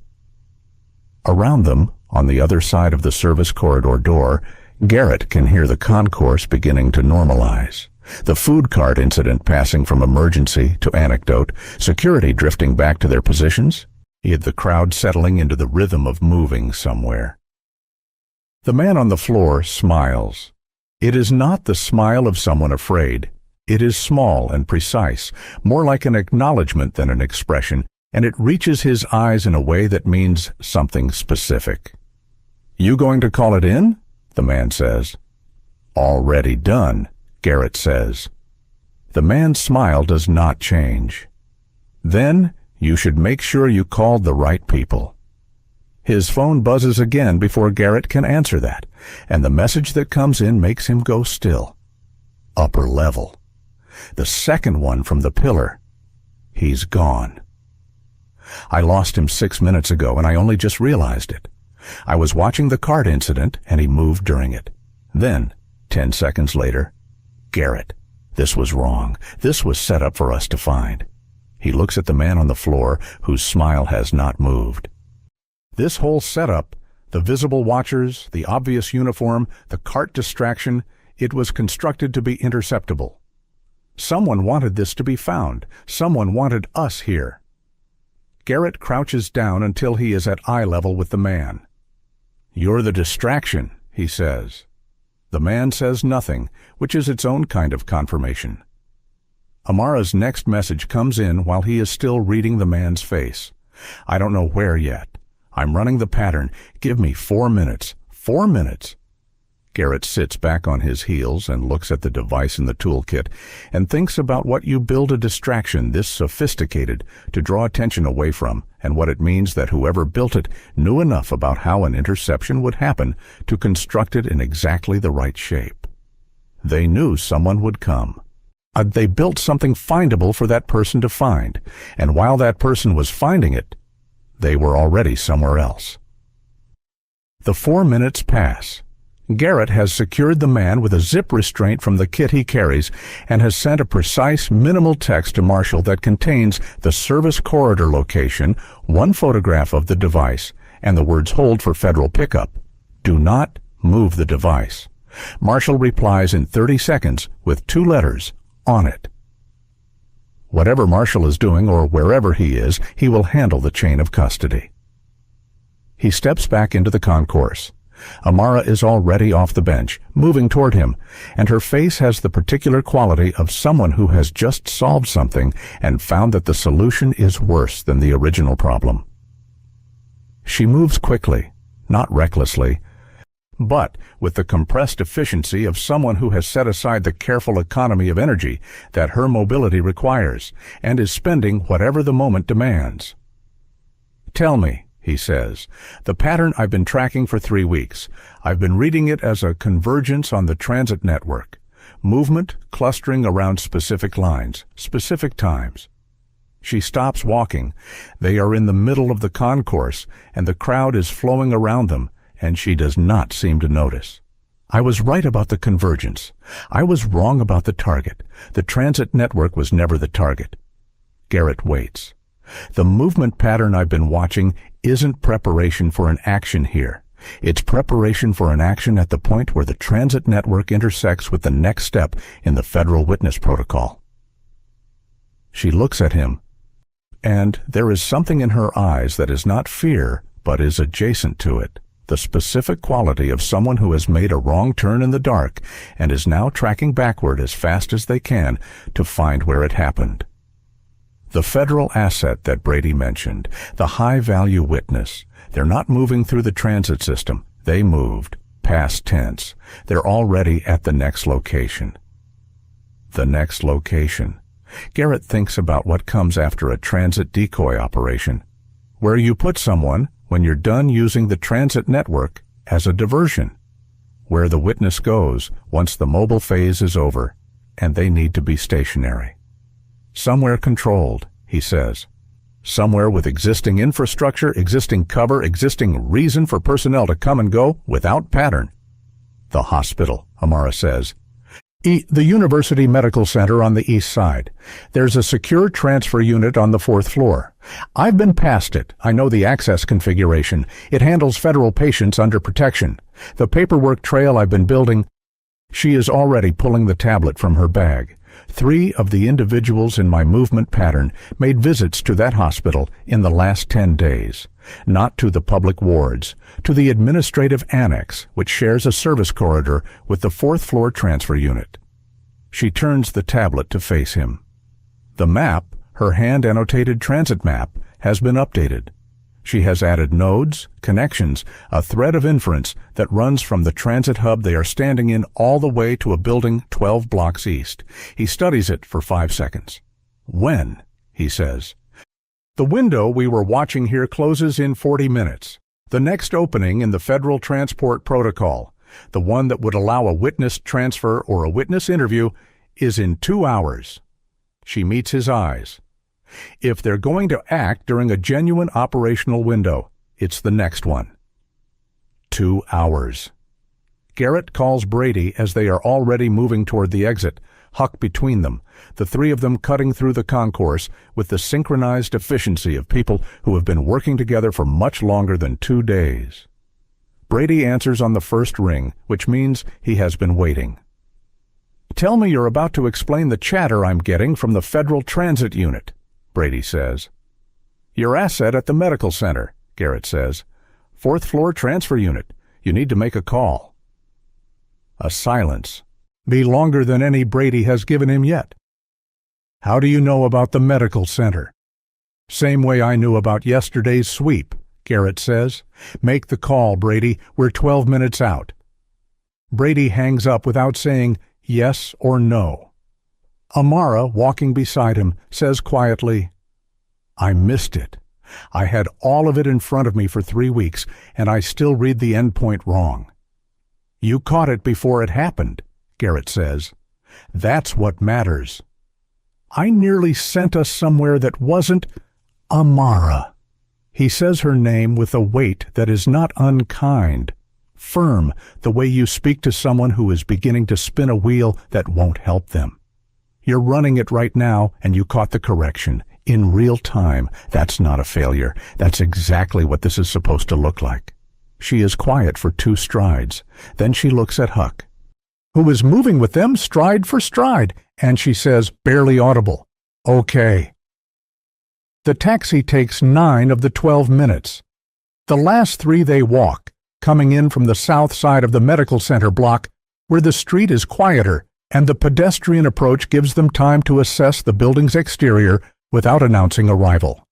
Around them, on the other side of the service corridor door, Garrett can hear the concourse beginning to normalize. The food cart incident passing from emergency to anecdote, security drifting back to their positions, yet the crowd settling into the rhythm of moving somewhere. The man on the floor smiles. It is not the smile of someone afraid. It is small and precise, more like an acknowledgement than an expression, and it reaches his eyes in a way that means something specific. "You going to call it in?" the man says. "Already done," Garrett says. The man's smile does not change. "Then you should make sure you called the right people." His phone buzzes again before Garrett can answer that, and the message that comes in makes him go still. Upper level. The second one from the pillar. He's gone. I lost him 6 minutes ago, and I only just realized it. I was watching the cart incident, and he moved during it. Then, 10 seconds later, Garrett. This was wrong. This was set up for us to find. He looks at the man on the floor, whose smile has not moved. This whole setup, the visible watchers, the obvious uniform, the cart distraction, it was constructed to be interceptable. Someone wanted this to be found. Someone wanted us here. Garrett crouches down until he is at eye level with the man. "You're the distraction," he says. The man says nothing, which is its own kind of confirmation. Amara's next message comes in while he is still reading the man's face. "I don't know where yet. I'm running the pattern. Give me 4 minutes. 4 minutes." Garrett sits back on his heels and looks at the device in the toolkit and thinks about what you build a distraction this sophisticated to draw attention away from, and what it means that whoever built it knew enough about how an interception would happen to construct it in exactly the right shape. They knew someone would come. They built something findable for that person to find, and while that person was finding it, they were already somewhere else. The 4 minutes pass. Garrett has secured the man with a zip restraint from the kit he carries and has sent a precise, minimal text to Marshall that contains the service corridor location, one photograph of the device, and the words "Hold for federal pickup." Do not move the device. Marshall replies in 30 seconds with 2 letters on it. Whatever Marshall is doing or wherever he is, he will handle the chain of custody. He steps back into the concourse. Amara is already off the bench, moving toward him, and her face has the particular quality of someone who has just solved something and found that the solution is worse than the original problem. She moves quickly, not recklessly, but with the compressed efficiency of someone who has set aside the careful economy of energy that her mobility requires and is spending whatever the moment demands. "Tell me," he says, "the pattern I've been tracking for 3 weeks. I've been reading it as a convergence on the transit network. Movement clustering around specific lines, specific times." She stops walking. They are in the middle of the concourse, and the crowd is flowing around them, and she does not seem to notice. "I was right about the convergence. I was wrong about the target. The transit network was never the target." Garrett waits. "The movement pattern I've been watching isn't preparation for an action here. It's preparation for an action at the point where the transit network intersects with the next step in the federal witness protocol." She looks at him, and there is something in her eyes that is not fear, but is adjacent to it, the specific quality of someone who has made a wrong turn in the dark and is now tracking backward as fast as they can to find where it happened. The federal asset that Brady mentioned, the high-value witness, they're not moving through the transit system. They moved, past tense. They're already at the next location. The next location. Garrett thinks about what comes after a transit decoy operation, where you put someone, when you're done using the transit network, as a diversion, where the witness goes once the mobile phase is over, and they need to be stationary. Somewhere controlled, he says. Somewhere with existing infrastructure, existing cover, existing reason for personnel to come and go without pattern. The hospital, Amara says. The University Medical Center on the east side. There's a secure transfer unit on the 4th floor. I've been past it. I know the access configuration. It handles federal patients under protection. The paperwork trail I've been building. She is already pulling the tablet from her bag. 3 of the individuals in my movement pattern made visits to that hospital in the last 10 days. Not to the public wards, to the administrative annex, which shares a service corridor with the 4th floor transfer unit. She turns the tablet to face him. The map, her hand-annotated transit map, has been updated. She has added nodes, connections, a thread of inference that runs from the transit hub they are standing in all the way to a building 12 blocks east. He studies it for 5 seconds. "When?" he says. "The window we were watching here closes in 40 minutes. The next opening in the Federal Transport Protocol, the one that would allow a witness transfer or a witness interview, is in 2 hours. She meets his eyes. If they're going to act during a genuine operational window, it's the next one. 2 hours. Garrett calls Brady as they are already moving toward the exit, Huck between them, the 3 of them cutting through the concourse with the synchronized efficiency of people who have been working together for much longer than 2 days. Brady answers on the first ring, which means he has been waiting. "Tell me you're about to explain the chatter I'm getting from the Federal Transit Unit," Brady says. "Your asset at the medical center," Garrett says. "4th floor transfer unit. You need to make a call." A silence. Be longer than any Brady has given him yet. How do you know about the medical center? Same way I knew about yesterday's sweep, Garrett says. Make the call, Brady. We're 12 minutes out. Brady hangs up without saying yes or no. Amara, walking beside him, says quietly, I missed it. I had all of it in front of me for 3 weeks, and I still read the endpoint wrong. You caught it before it happened, Garrett says. That's what matters. I nearly sent us somewhere that wasn't Amara. He says her name with a weight that is not unkind, firm, the way you speak to someone who is beginning to spin a wheel that won't help them. You're running it right now, and you caught the correction. In real time. That's not a failure. That's exactly what this is supposed to look like. She is quiet for 2 strides. Then she looks at Huck, who is moving with them stride for stride, and she says, barely audible, okay. The taxi takes 9 of the 12 minutes. The last 3 they walk, coming in from the south side of the medical center block, where the street is quieter, and the pedestrian approach gives them time to assess the building's exterior without announcing arrival.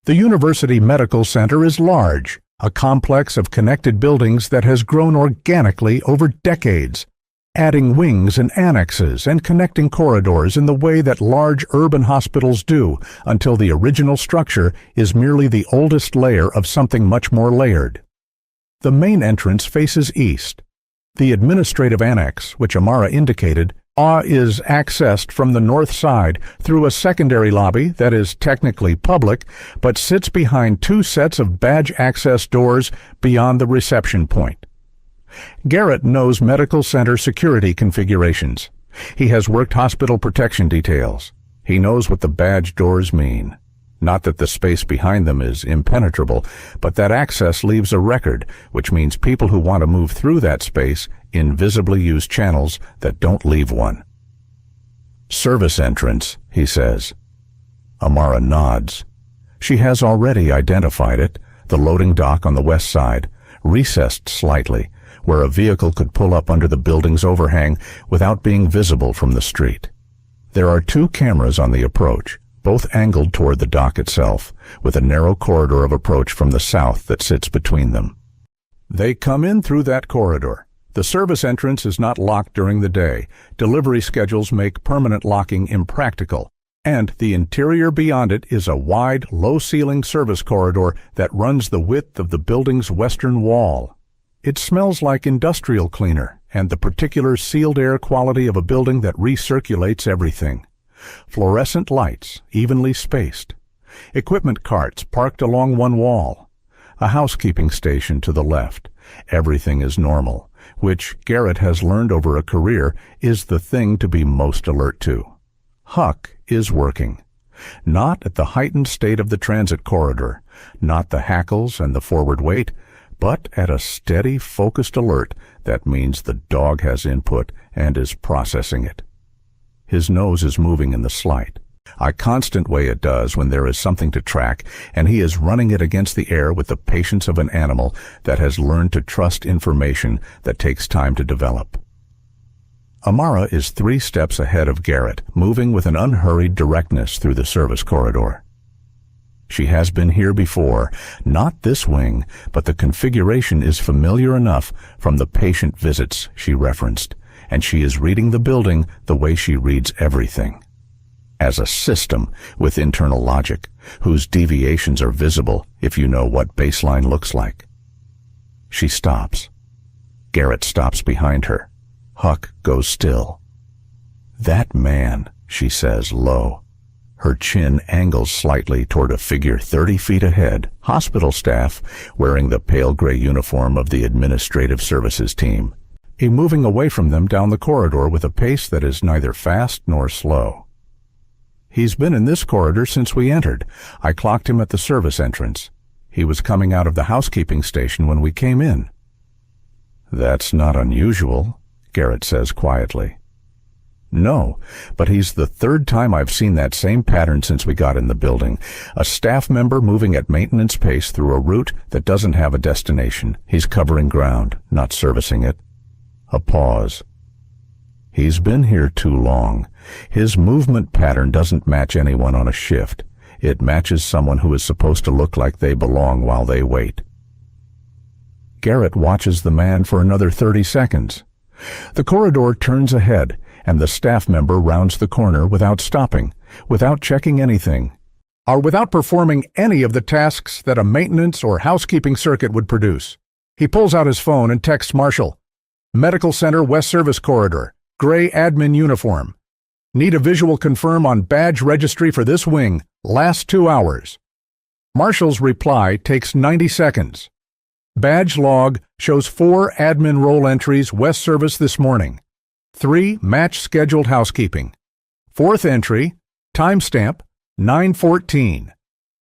The University Medical Center is large, a complex of connected buildings that has grown organically over decades, adding wings and annexes and connecting corridors in the way that large urban hospitals do until the original structure is merely the oldest layer of something much more layered. The main entrance faces east. The administrative annex, which Amara indicated, is accessed from the north side through a secondary lobby that is technically public, but sits behind 2 sets of badge access doors beyond the reception point. Garrett knows medical center security configurations. He has worked hospital protection details. He knows what the badge doors mean. Not that the space behind them is impenetrable, but that access leaves a record, which means people who want to move through that space invisibly use channels that don't leave one. Service entrance, he says. Amara nods. She has already identified it, the loading dock on the west side, recessed slightly, where a vehicle could pull up under the building's overhang without being visible from the street. There are 2 cameras on the approach, both angled toward the dock itself, with a narrow corridor of approach from the south that sits between them. They come in through that corridor. The service entrance is not locked during the day. Delivery schedules make permanent locking impractical, and the interior beyond it is a wide, low-ceiling service corridor that runs the width of the building's western wall. It smells like industrial cleaner and the particular sealed air quality of a building that recirculates everything. Fluorescent lights, evenly spaced. Equipment carts parked along one wall. A housekeeping station to the left. Everything is normal, which Garrett has learned over a career is the thing to be most alert to. Huck is working. Not at the heightened state of the transit corridor, not the hackles and the forward weight, but at a steady, focused alert that means the dog has input and is processing it. His nose is moving in the slight, a constant way it does when there is something to track, and he is running it against the air with the patience of an animal that has learned to trust information that takes time to develop. Amara is 3 steps ahead of Garrett, moving with an unhurried directness through the service corridor. She has been here before, not this wing, but the configuration is familiar enough from the patient visits she referenced, and she is reading the building the way she reads everything. As a system with internal logic, whose deviations are visible if you know what baseline looks like. She stops. Garrett stops behind her. Huck goes still. That man, she says low. Her chin angles slightly toward a figure 30 feet ahead, hospital staff, wearing the pale gray uniform of the administrative services team. He moving away from them down the corridor with a pace that is neither fast nor slow. He's been in this corridor since we entered. I clocked him at the service entrance. He was coming out of the housekeeping station when we came in. That's not unusual, Garrett says quietly. No, but he's the 3rd time I've seen that same pattern since we got in the building. A staff member moving at maintenance pace through a route that doesn't have a destination. He's covering ground, not servicing it. A pause. He's been here too long. His movement pattern doesn't match anyone on a shift. It matches someone who is supposed to look like they belong while they wait. Garrett watches the man for another 30 seconds. The corridor turns ahead, and the staff member rounds the corner without stopping, without checking anything, or without performing any of the tasks that a maintenance or housekeeping circuit would produce. He pulls out his phone and texts Marshall. Medical Center West Service Corridor, gray admin uniform. Need a visual confirm on badge registry for this wing, last 2 hours. Marshall's reply takes 90 seconds. Badge log shows 4 admin roll entries West Service this morning. 3 match scheduled housekeeping. 4th entry, timestamp, 9:14.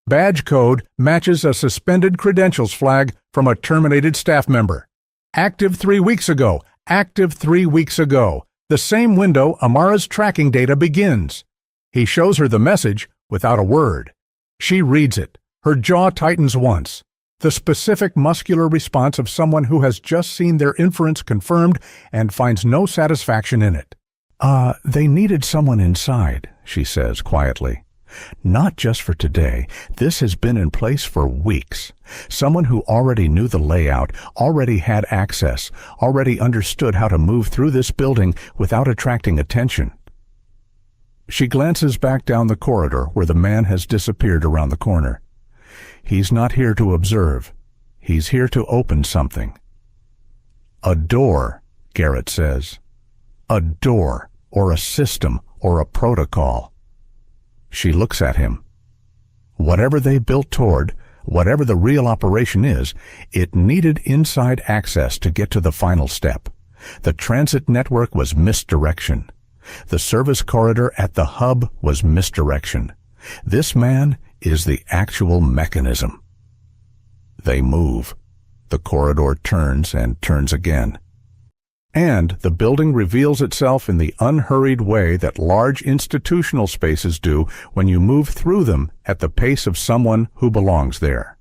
Badge code matches a suspended credentials flag from a terminated staff member. Active 3 weeks ago. Active 3 weeks ago. The same window Amara's tracking data begins. He shows her the message without a word. She reads it. Her jaw tightens once. The specific muscular response of someone who has just seen their inference confirmed and finds no satisfaction in it. They needed someone inside, she says quietly. Not just for today. This has been in place for weeks. Someone who already knew the layout, already had access, already understood how to move through this building without attracting attention. She glances back down the corridor where the man has disappeared around the corner. He's not here to observe. He's here to open something. A door, Garrett says. A door, or a system, or a protocol. She looks at him. Whatever they built toward, whatever the real operation is, it needed inside access to get to the final step. The transit network was misdirection. The service corridor at the hub was misdirection. This man is the actual mechanism. They move. The corridor turns and turns again. And the building reveals itself in the unhurried way that large institutional spaces do when you move through them at the pace of someone who belongs there.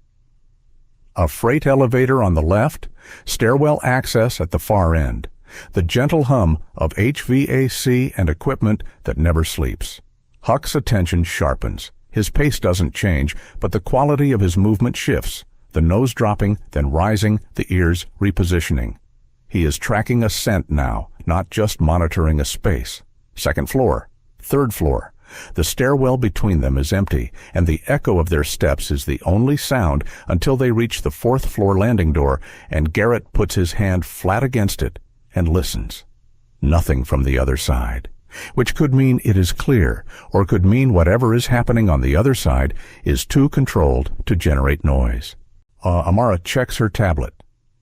A freight elevator on the left, stairwell access at the far end, the gentle hum of HVAC and equipment that never sleeps. Huck's attention sharpens. His pace doesn't change, but the quality of his movement shifts, the nose dropping, then rising, the ears repositioning. He is tracking a scent now, not just monitoring a space. 2nd floor, 3rd floor. The stairwell between them is empty, and the echo of their steps is the only sound until they reach the 4th floor landing door, and Garrett puts his hand flat against it and listens. Nothing from the other side. Which could mean it is clear, or could mean whatever is happening on the other side is too controlled to generate noise. Amara checks her tablet.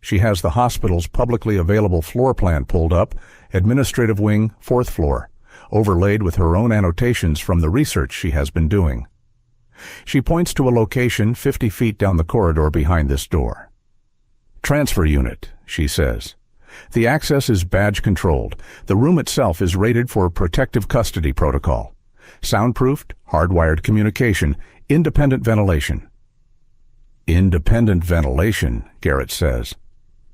She has the hospital's publicly available floor plan pulled up, administrative wing, 4th floor, overlaid with her own annotations from the research she has been doing. She points to a location 50 feet down the corridor behind this door. Transfer unit, she says. The access is badge-controlled. The room itself is rated for protective custody protocol. Soundproofed, hardwired communication, independent ventilation. Independent ventilation, Garrett says.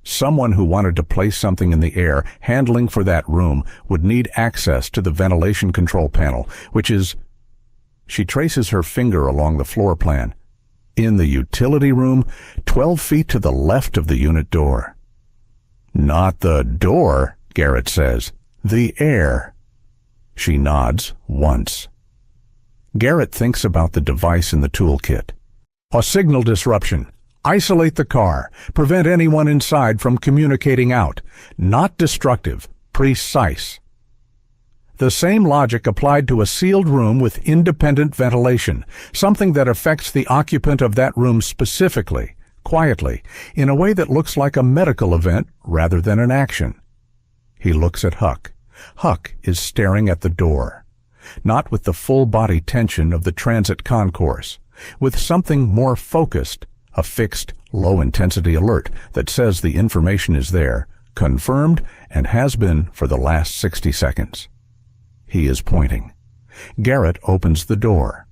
Someone who wanted to place something in the air, handling for that room, would need access to the ventilation control panel, which is... She traces her finger along the floor plan. In the utility room, 12 feet to the left of the unit door. Not the door, Garrett says. The air. She nods once. Garrett thinks about the device in the toolkit. A signal disruption. Isolate the car. Prevent anyone inside from communicating out. Not destructive. Precise. The same logic applied to a sealed room with independent ventilation, something that affects the occupant of that room specifically, quietly, in a way that looks like a medical event rather than an action. He looks at Huck. Huck is staring at the door. Not with the full-body tension of the transit concourse, with something more focused, a fixed, low-intensity alert that says the information is there, confirmed, and has been for the last 60 seconds. He is pointing. Garrett opens the door.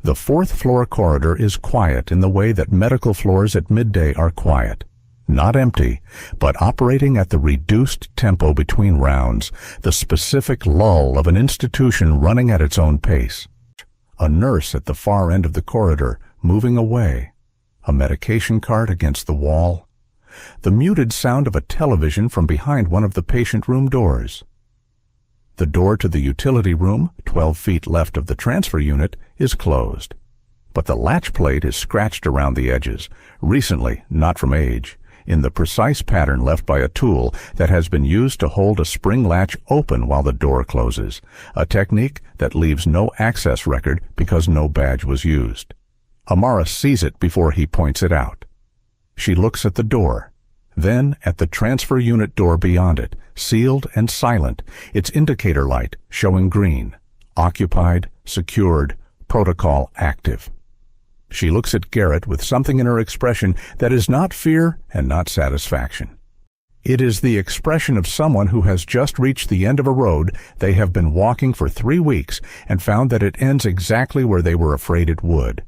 The 4th floor corridor is quiet in the way that medical floors at midday are quiet. not empty, but operating at the reduced tempo between rounds, the specific lull of an institution running at its own pace. A nurse at the far end of the corridor, moving away. A medication cart against the wall. The muted sound of a television from behind one of the patient room doors. The door to the utility room, 12 feet left of the transfer unit, is closed. But the latch plate is scratched around the edges, recently, not from age, in the precise pattern left by a tool that has been used to hold a spring latch open while the door closes, a technique that leaves no access record because no badge was used. Amara sees it before he points it out. She looks at the door, then at the transfer unit door beyond it, sealed and silent, its indicator light showing green, occupied, secured, protocol active. She looks at Garrett with something in her expression that is not fear and not satisfaction. It is the expression of someone who has just reached the end of a road they have been walking for 3 weeks and found that it ends exactly where they were afraid it would.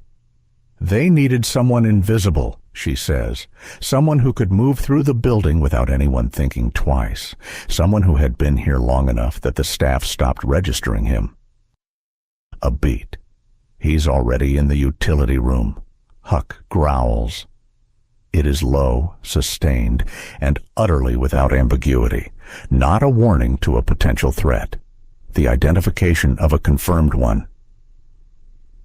They needed someone invisible, she says, someone who could move through the building without anyone thinking twice, someone who had been here long enough that the staff stopped registering him. A beat. He's already in the utility room. Huck growls. It is low, sustained, and utterly without ambiguity, not a warning to a potential threat, the identification of a confirmed one.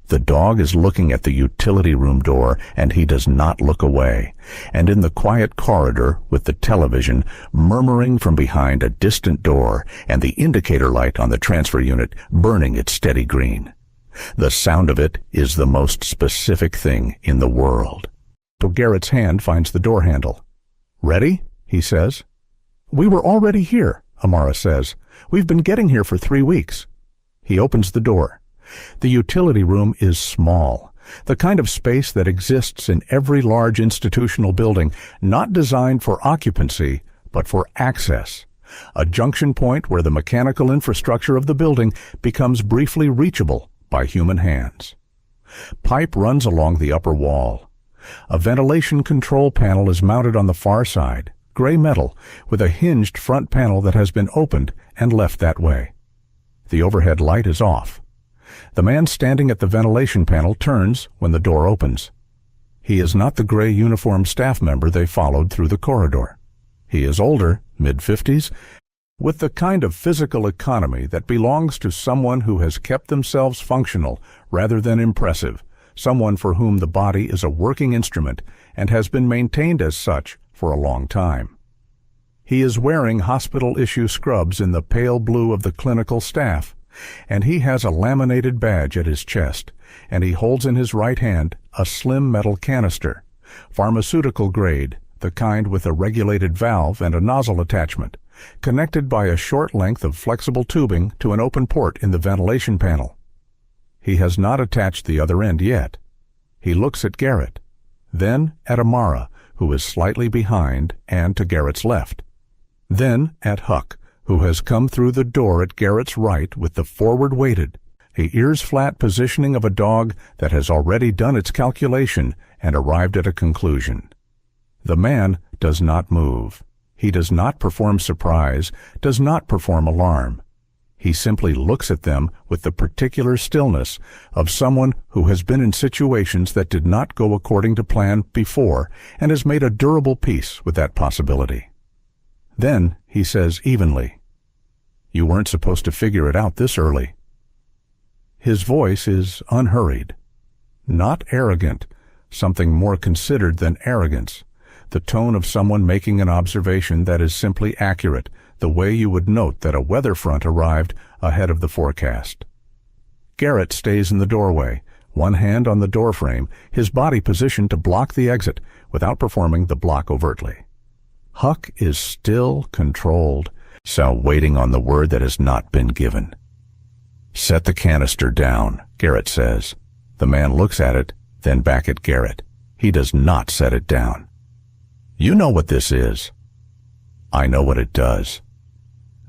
The dog is looking at the utility room door, and he does not look away, and in the quiet corridor with the television murmuring from behind a distant door and the indicator light on the transfer unit burning its steady green. The sound of it is the most specific thing in the world. So Garrett's hand finds the door handle. "Ready?" he says. "We were already here," Amara says. "We've been getting here for 3 weeks." He opens the door. The utility room is small, the kind of space that exists in every large institutional building, not designed for occupancy, but for access. A junction point where the mechanical infrastructure of the building becomes briefly reachable by human hands. Pipe runs along the upper wall. A ventilation control panel is mounted on the far side, gray metal, with a hinged front panel that has been opened and left that way. The overhead light is off. The man standing at the ventilation panel turns when the door opens. He is not the gray uniformed staff member they followed through the corridor. He is older, mid-50s, with the kind of physical economy that belongs to someone who has kept themselves functional rather than impressive, someone for whom the body is a working instrument and has been maintained as such for a long time. He is wearing hospital-issue scrubs in the pale blue of the clinical staff, and he has a laminated badge at his chest, and he holds in his right hand a slim metal canister, pharmaceutical grade, the kind with a regulated valve and a nozzle attachment, connected by a short length of flexible tubing to an open port in the ventilation panel. He has not attached the other end yet. He looks at Garrett, then at Amara, who is slightly behind and to Garrett's left, then at Huck, who has come through the door at Garrett's right with the forward-weighted, ears-flat positioning of a dog that has already done its calculation and arrived at a conclusion. The man does not move. He does not perform surprise, does not perform alarm. He simply looks at them with the particular stillness of someone who has been in situations that did not go according to plan before and has made a durable peace with that possibility. Then he says evenly, "You weren't supposed to figure it out this early." His voice is unhurried, not arrogant, something more considered than arrogance, the tone of someone making an observation that is simply accurate, the way you would note that a weather front arrived ahead of the forecast. Garrett stays in the doorway, one hand on the doorframe, his body positioned to block the exit without performing the block overtly. Huck is still controlled, so waiting on the word that has not been given. "Set the canister down," Garrett says. The man looks at it, then back at Garrett. He does not set it down. "You know what this is." "I know what it does."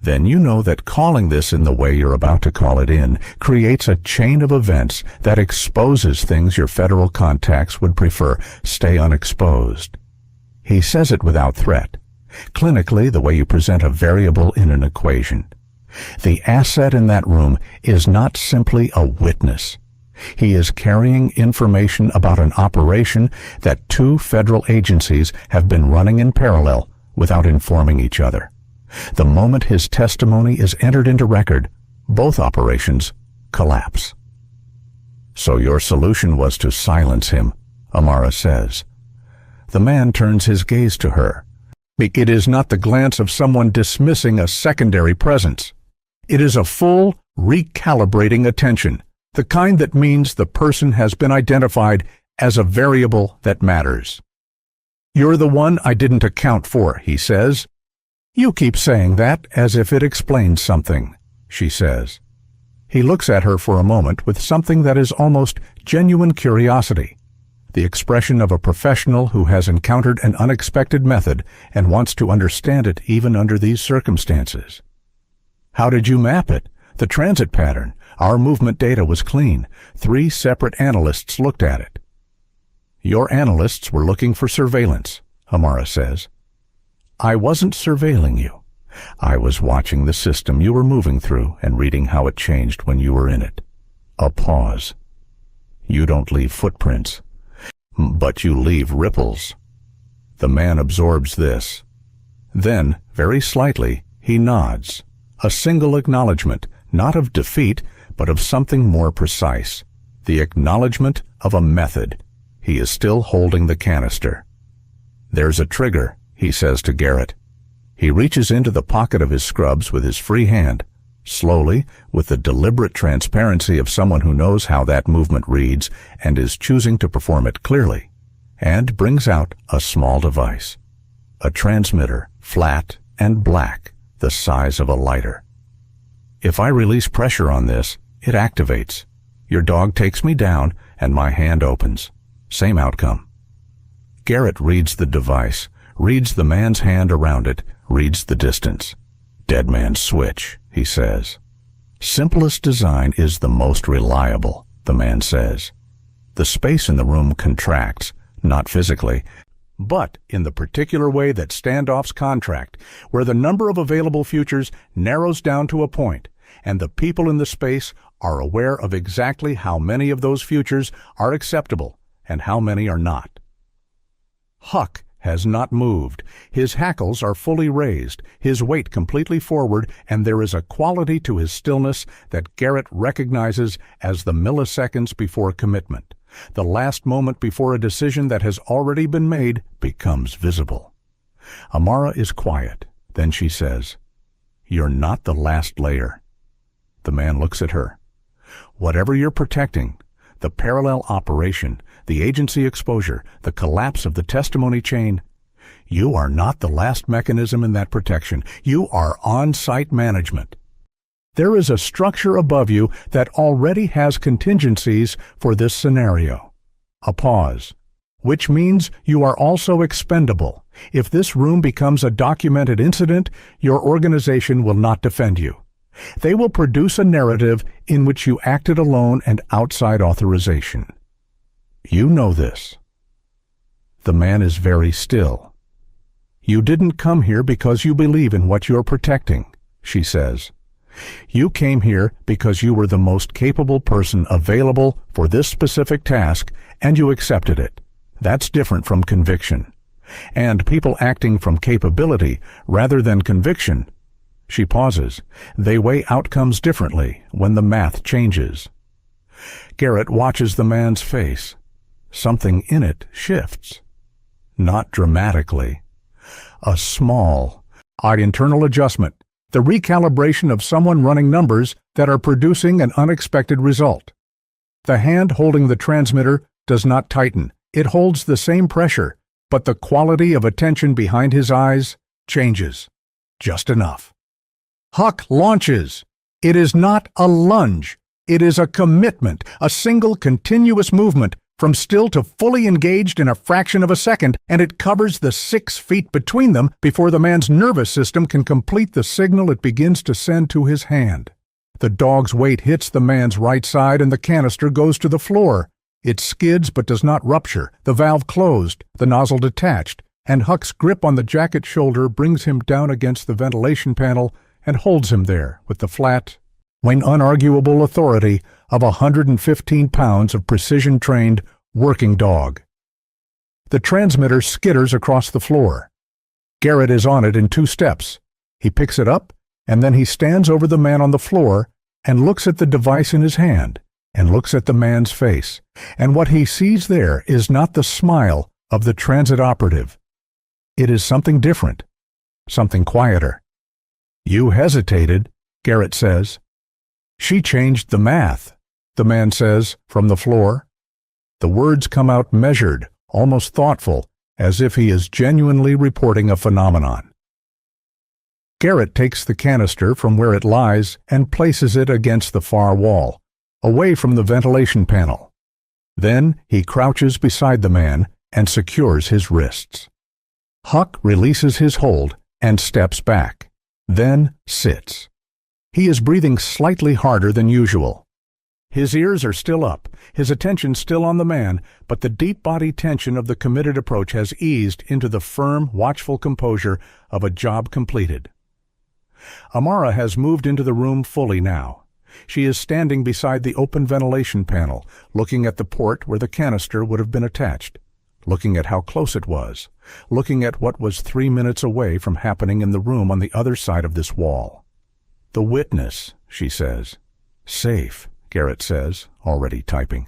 "Then you know that calling this in the way you're about to call it in creates a chain of events that exposes things your federal contacts would prefer stay unexposed." He says it without threat. Clinically, the way you present a variable in an equation. The asset in that room is not simply a witness. He is carrying information about an operation that two federal agencies have been running in parallel without informing each other. The moment his testimony is entered into record, both operations collapse. So your solution was to silence him, Amara says. The man turns his gaze to her. It is not the glance of someone dismissing a secondary presence. It is a full, recalibrating attention, the kind that means the person has been identified as a variable that matters. You're the one I didn't account for, he says. You keep saying that as if it explains something, she says. He looks at her for a moment with something that is almost genuine curiosity, the expression of a professional who has encountered an unexpected method and wants to understand it even under these circumstances. How did you map it? The transit pattern. Our movement data was clean. 3 separate analysts looked at it. Your analysts were looking for surveillance, Amara says. I wasn't surveilling you. I was watching the system you were moving through and reading how it changed when you were in it. A pause. You don't leave footprints, but you leave ripples. The man absorbs this. Then, very slightly, he nods. A single acknowledgement, not of defeat, but of something more precise. The acknowledgement of a method. He is still holding the canister. There's a trigger, he says to Garrett. He reaches into the pocket of his scrubs with his free hand, slowly, with the deliberate transparency of someone who knows how that movement reads and is choosing to perform it clearly, and brings out a small device. A transmitter, flat and black, the size of a lighter. If I release pressure on this, it activates. Your dog takes me down and my hand opens. Same outcome. Garrett reads the device, reads the man's hand around it, reads the distance. Dead man's switch, he says. Simplest design is the most reliable, the man says. The space in the room contracts, not physically, but in the particular way that standoffs contract, where the number of available futures narrows down to a point, and the people in the space are aware of exactly how many of those futures are acceptable and how many are not. Huck has not moved. His hackles are fully raised, his weight completely forward, and there is a quality to his stillness that Garrett recognizes as the milliseconds before commitment. The last moment before a decision that has already been made becomes visible. Amara is quiet. Then she says, "You're not the last layer." The man looks at her. Whatever you're protecting, the parallel operation, the agency exposure, the collapse of the testimony chain, you are not the last mechanism in that protection. You are on-site management. There is a structure above you that already has contingencies for this scenario. A pause. Which means you are also expendable. If this room becomes a documented incident, your organization will not defend you. They will produce a narrative in which you acted alone and outside authorization. You know this. The man is very still. You didn't come here because you believe in what you're protecting, she says. You came here because you were the most capable person available for this specific task, and you accepted it. That's different from conviction. And people acting from capability rather than conviction. She pauses. They weigh outcomes differently when the math changes. Garrett watches the man's face. Something in it shifts. Not dramatically. A small, odd internal adjustment. The recalibration of someone running numbers that are producing an unexpected result. The hand holding the transmitter does not tighten. It holds the same pressure, but the quality of attention behind his eyes changes. Just enough. Huck launches. It is not a lunge. It is a commitment, a single continuous movement, from still to fully engaged in a fraction of a second, and it covers the 6 feet between them before the man's nervous system can complete the signal it begins to send to his hand. The dog's weight hits the man's right side and the canister goes to the floor. It skids but does not rupture, the valve closed, the nozzle detached, and Huck's grip on the jacket shoulder brings him down against the ventilation panel and holds him there with the flat, unarguable authority of 115 pounds of precision-trained working dog. The transmitter skitters across the floor. Garrett is on it in 2 steps. He picks it up, and then he stands over the man on the floor and looks at the device in his hand, and looks at the man's face. And what he sees there is not the smile of the transit operative. It is something different, something quieter. "You hesitated," Garrett says. "She changed the math," the man says from the floor. The words come out measured, almost thoughtful, as if he is genuinely reporting a phenomenon. Garrett takes the canister from where it lies and places it against the far wall, away from the ventilation panel. Then he crouches beside the man and secures his wrists. Huck releases his hold and steps back, then sits. He is breathing slightly harder than usual. His ears are still up, his attention still on the man, but the deep body tension of the committed approach has eased into the firm, watchful composure of a job completed. Amara has moved into the room fully now. She is standing beside the open ventilation panel, looking at the port where the canister would have been attached, looking at how close it was, looking at what was 3 minutes away from happening in the room on the other side of this wall. "The witness," she says. "Safe," Garrett says, already typing.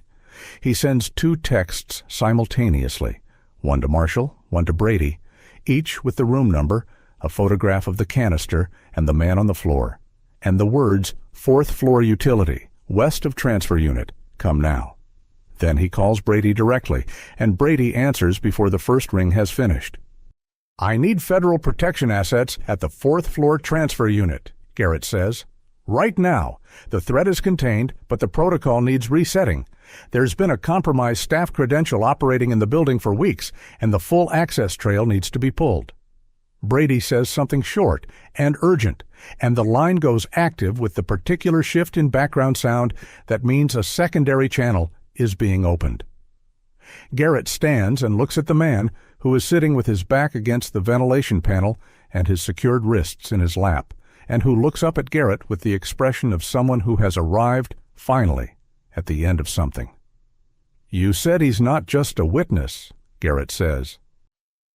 He sends 2 texts simultaneously, one to Marshall, one to Brady, each with the room number, a photograph of the canister and the man on the floor, and the words, "4th floor utility, west of transfer unit, come now." Then he calls Brady directly, and Brady answers before the first ring has finished. "I need federal protection assets at the 4th floor transfer unit," Garrett says. "Right now. The threat is contained, but the protocol needs resetting. There's been a compromised staff credential operating in the building for weeks, and the full access trail needs to be pulled." Brady says something short and urgent, and the line goes active with the particular shift in background sound that means a secondary channel is being opened. Garrett stands and looks at the man, who is sitting with his back against the ventilation panel and his secured wrists in his lap, and who looks up at Garrett with the expression of someone who has arrived, finally, at the end of something. "You said he's not just a witness," Garrett says.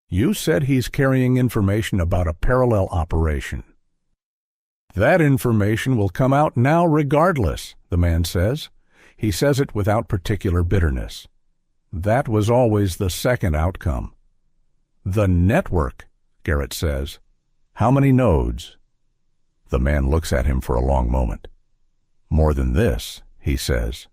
"You said he's carrying information about a parallel operation." "That information will come out now regardless," the man says. He says it without particular bitterness. "That was always the second outcome." "The network," Garrett says. "How many nodes?" The man looks at him for a long moment. "More than this," he says.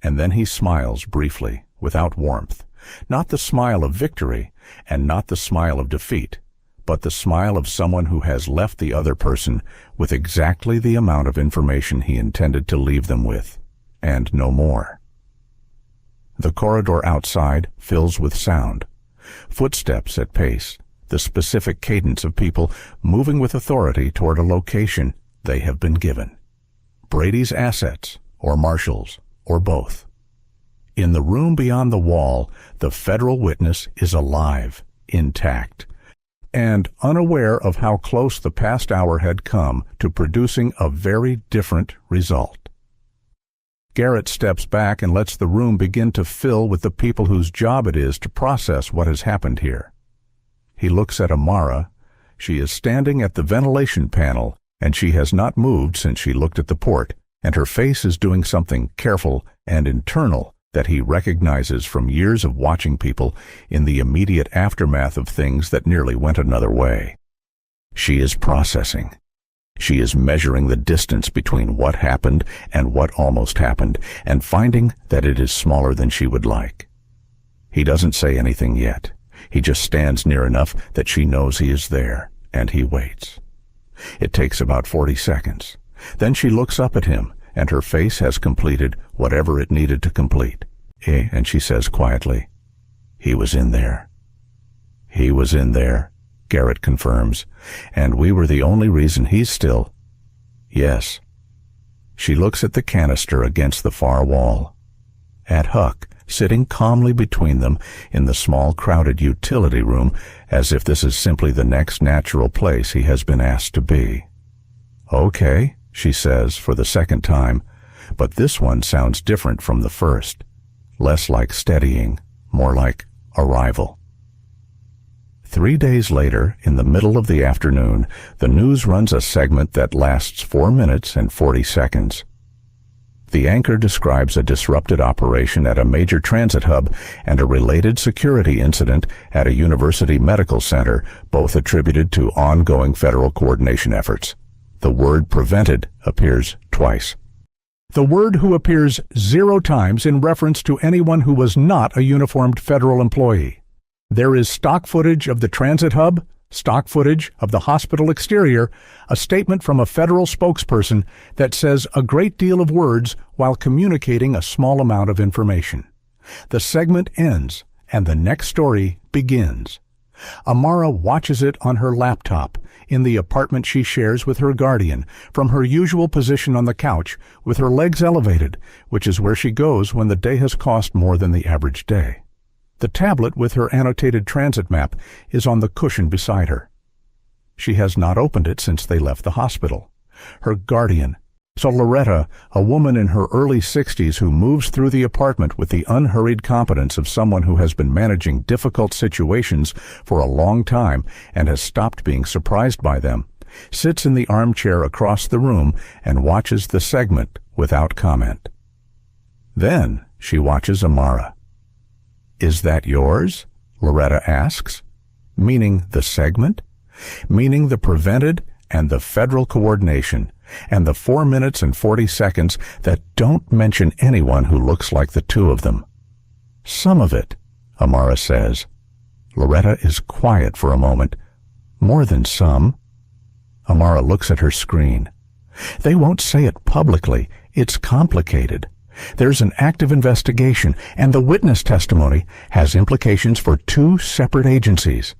And then he smiles briefly, without warmth. Not the smile of victory, and not the smile of defeat, but the smile of someone who has left the other person with exactly the amount of information he intended to leave them with, and no more. The corridor outside fills with sound. Footsteps at pace, the specific cadence of people moving with authority toward a location they have been given. Brady's assets, or Marshall's, or both. In the room beyond the wall, the federal witness is alive, intact, and unaware of how close the past hour had come to producing a very different result. Garrett steps back and lets the room begin to fill with the people whose job it is to process what has happened here. He looks at Amara. She is standing at the ventilation panel, and she has not moved since she looked at the port, and her face is doing something careful and internal that he recognizes from years of watching people in the immediate aftermath of things that nearly went another way. She is processing. She is measuring the distance between what happened and what almost happened, and finding that it is smaller than she would like. He doesn't say anything yet. He just stands near enough that she knows he is there, and he waits. It takes about 40 seconds. Then she looks up at him, and her face has completed whatever it needed to complete. And she says quietly, "He was in there." "He was in there," Garrett confirms, "and we were the only reason he's still—" "Yes." She looks at the canister against the far wall, at Huck sitting calmly between them in the small crowded utility room, as if this is simply the next natural place he has been asked to be. "Okay," she says for the second time, but this one sounds different from the first. Less like steadying, more like arrival. 3 days later, in the middle of the afternoon, the news runs a segment that lasts 4 minutes and 40 seconds. The anchor describes a disrupted operation at a major transit hub and a related security incident at a university medical center, both attributed to ongoing federal coordination efforts. The word "prevented" appears twice. The word "who" appears 0 times in reference to anyone who was not a uniformed federal employee. There is stock footage of the transit hub, stock footage of the hospital exterior, a statement from a federal spokesperson that says a great deal of words while communicating a small amount of information. The segment ends, and the next story begins. Amara watches it on her laptop, in the apartment she shares with her guardian, from her usual position on the couch, with her legs elevated, which is where she goes when the day has cost more than the average day. The tablet with her annotated transit map is on the cushion beside her. She has not opened it since they left the hospital. Her guardian, so Loretta, a woman in her early 60s who moves through the apartment with the unhurried competence of someone who has been managing difficult situations for a long time and has stopped being surprised by them, sits in the armchair across the room and watches the segment without comment. Then she watches Amara. "Is that yours?" Loretta asks. Meaning the segment? Meaning the prevented and the federal coordination, and the 4 minutes and 40 seconds that don't mention anyone who looks like the two of them. "Some of it," Amara says. Loretta is quiet for a moment. "More than some." Amara looks at her screen. "They won't say it publicly. It's complicated. There's an active investigation, and the witness testimony has implications for 2 separate agencies.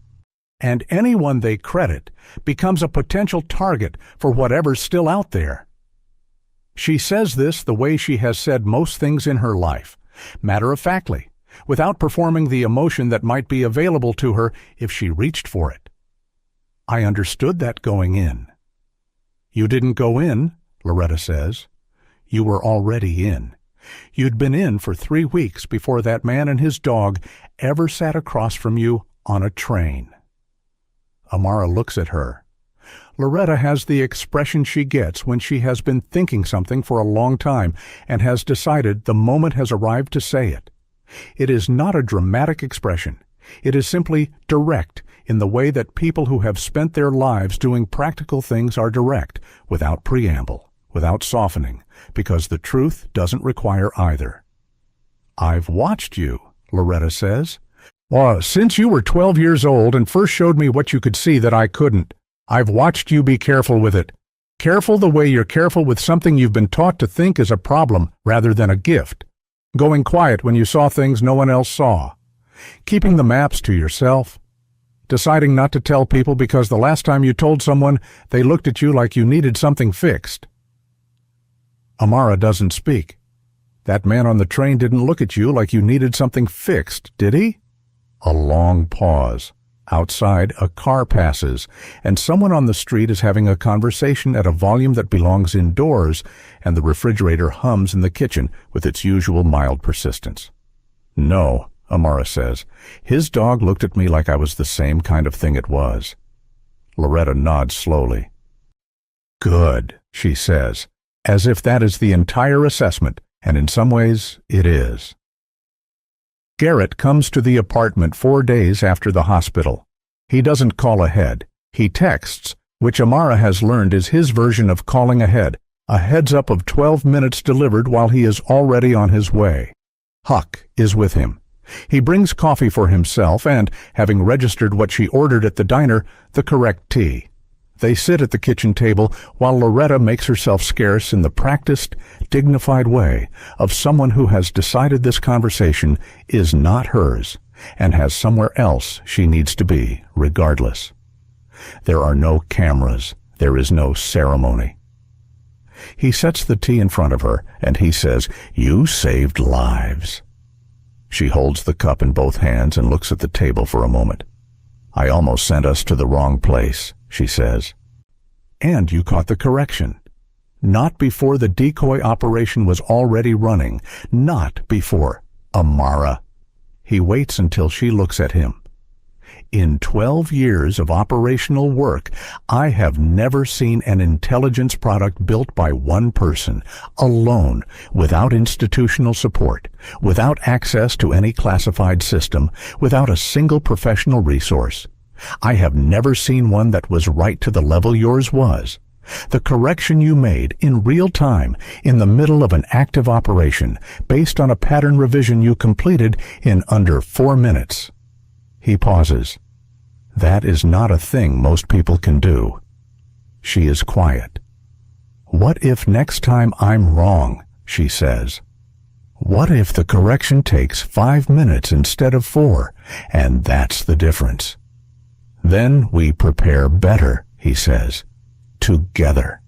And anyone they credit becomes a potential target for whatever's still out there." She says this the way she has said most things in her life, matter-of-factly, without performing the emotion that might be available to her if she reached for it. "I understood that going in." "You didn't go in," Loretta says. "You were already in. You'd been in for 3 weeks before that man and his dog ever sat across from you on a train." Amara looks at her. Loretta has the expression she gets when she has been thinking something for a long time and has decided the moment has arrived to say it. It is not a dramatic expression. It is simply direct in the way that people who have spent their lives doing practical things are direct, without preamble, without softening, because the truth doesn't require either. "I've watched you," Loretta says. "Well, since you were 12 years old and first showed me what you could see that I couldn't, I've watched you be careful with it. Careful the way you're careful with something you've been taught to think is a problem rather than a gift. Going quiet when you saw things no one else saw. Keeping the maps to yourself. Deciding not to tell people because the last time you told someone, they looked at you like you needed something fixed." Amara doesn't speak. "That man on the train didn't look at you like you needed something fixed, did he?" A long pause. Outside, a car passes, and someone on the street is having a conversation at a volume that belongs indoors, and the refrigerator hums in the kitchen with its usual mild persistence. "No," Amara says. "His dog looked at me like I was the same kind of thing it was." Loretta nods slowly. "Good," she says, as if that is the entire assessment, and in some ways it is. Garrett comes to the apartment 4 days after the hospital. He doesn't call ahead. He texts, which Amara has learned is his version of calling ahead, a heads-up of 12 minutes delivered while he is already on his way. Huck is with him. He brings coffee for himself and, having registered what she ordered at the diner, the correct tea. They sit at the kitchen table while Loretta makes herself scarce in the practiced, dignified way of someone who has decided this conversation is not hers and has somewhere else she needs to be, regardless. There are no cameras. There is no ceremony. He sets the tea in front of her, and he says, "You saved lives." She holds the cup in both hands and looks at the table for a moment. "I almost sent us to the wrong place," she says. "And you caught the correction. Not before the decoy operation was already running. Not before, Amara." He waits until she looks at him. "In 12 years of operational work, I have never seen an intelligence product built by one person, alone, without institutional support, without access to any classified system, without a single professional resource. I have never seen one that was right to the level yours was. The correction you made in real time, in the middle of an active operation, based on a pattern revision you completed in under 4 minutes. He pauses. "That is not a thing most people can do." She is quiet. "What if next time I'm wrong?" she says. "What if the correction takes 5 minutes instead of 4, and that's the difference?" "Then we prepare better," he says. "Together.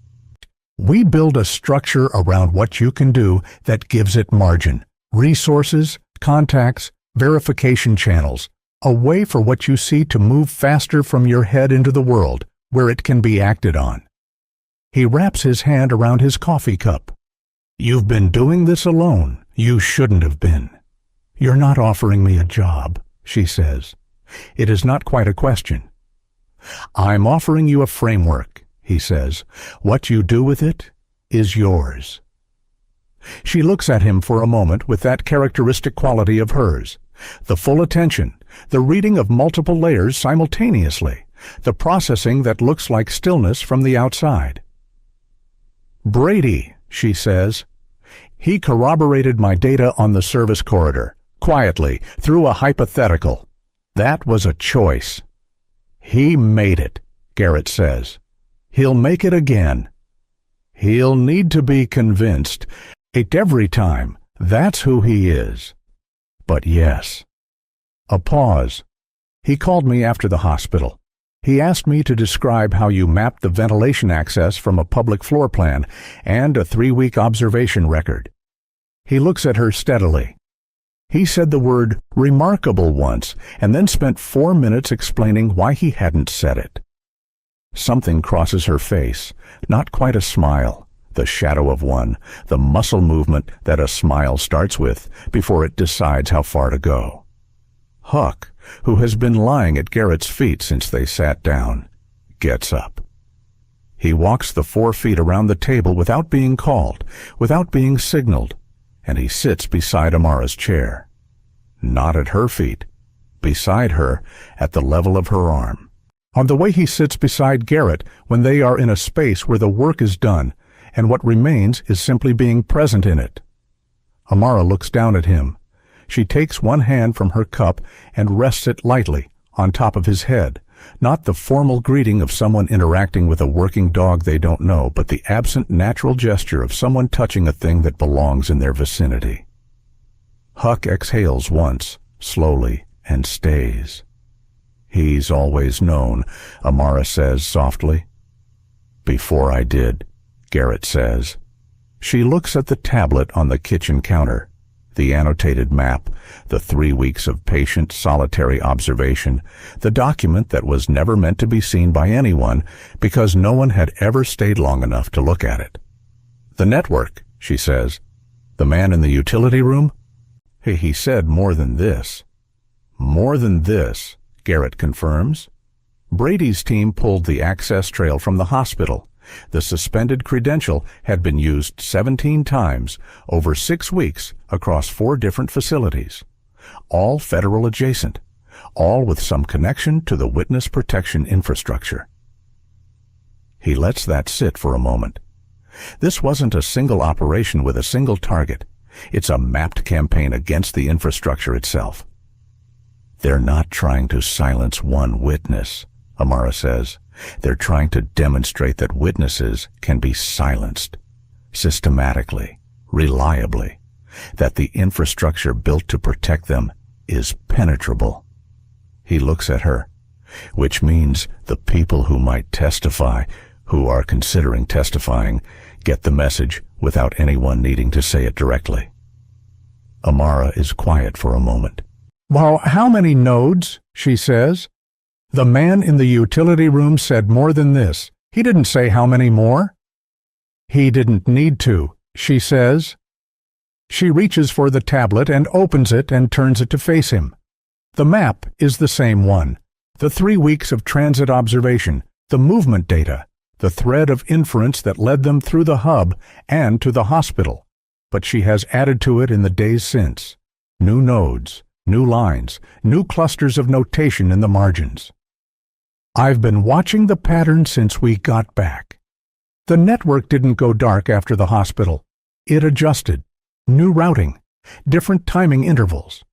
We build a structure around what you can do that gives it margin, resources, contacts, verification channels, a way for what you see to move faster from your head into the world, where it can be acted on." He wraps his hand around his coffee cup. "You've been doing this alone. You shouldn't have been." "You're not offering me a job," she says. It is not quite a question. "I'm offering you a framework," he says. "What you do with it is yours." She looks at him for a moment with that characteristic quality of hers. The full attention, the reading of multiple layers simultaneously, the processing that looks like stillness from the outside. "Brady," she says. "He corroborated my data on the service corridor, quietly, through a hypothetical. That was a choice. He made it," Garrett says. "He'll make it again. He'll need to be convinced. Every time. That's who he is. But yes." A pause. "He called me after the hospital. He asked me to describe how you mapped the ventilation access from a public floor plan and a 3-week observation record." He looks at her steadily. "He said the word remarkable once, and then spent 4 minutes explaining why he hadn't said it." Something crosses her face, not quite a smile, the shadow of one, the muscle movement that a smile starts with before it decides how far to go. Huck, who has been lying at Garrett's feet since they sat down, gets up. He walks the 4 feet around the table without being called, without being signaled, and he sits beside Amara's chair. Not at her feet, beside her, at the level of her arm. On the way he sits beside Garrett when they are in a space where the work is done, and what remains is simply being present in it. Amara looks down at him. She takes one hand from her cup and rests it lightly on top of his head, not the formal greeting of someone interacting with a working dog they don't know, but the absent natural gesture of someone touching a thing that belongs in their vicinity. Huck exhales once, slowly, and stays. "He's always known," Amara says softly. "Before I did," Garrett says. She looks at the tablet on the kitchen counter, the annotated map, the 3 weeks of patient solitary observation, the document that was never meant to be seen by anyone because no one had ever stayed long enough to look at it. "The network," she says. "The man in the utility room?" He said more than this. "More than this," Garrett confirms. Brady's team pulled the access trail from the hospital. The suspended credential had been used 17 times over 6 weeks across 4 different facilities, all federal adjacent, all with some connection to the witness protection infrastructure. He lets that sit for a moment. This wasn't a single operation with a single target. It's a mapped campaign against the infrastructure itself. "They're not trying to silence one witness," Amara says. "They're trying to demonstrate that witnesses can be silenced, systematically, reliably, that the infrastructure built to protect them is penetrable." He looks at her, which means the people who might testify, who are considering testifying, get the message without anyone needing to say it directly. Amara is quiet for a moment. "Well, how many nodes?" she says. "The man in the utility room said more than this. He didn't say how many more." "He didn't need to," she says. She reaches for the tablet and opens it and turns it to face him. The map is the same one. The 3 weeks of transit observation, the movement data, the thread of inference that led them through the hub and to the hospital. But she has added to it in the days since. New nodes, new lines, new clusters of notation in the margins. "I've been watching the pattern since we got back. The network didn't go dark after the hospital. It adjusted. New routing, different timing intervals.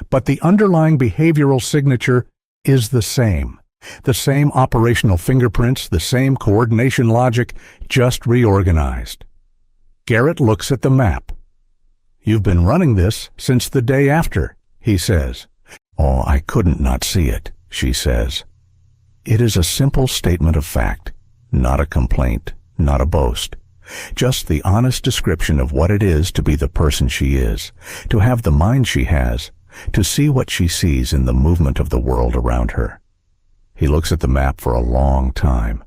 But the underlying behavioral signature is the same. The same operational fingerprints, the same coordination logic, just reorganized." Garrett looks at the map. "You've been running this since the day after," he says. "Oh, I couldn't not see it," she says. It is a simple statement of fact, not a complaint, not a boast. Just the honest description of what it is to be the person she is, to have the mind she has, to see what she sees in the movement of the world around her. He looks at the map for a long time.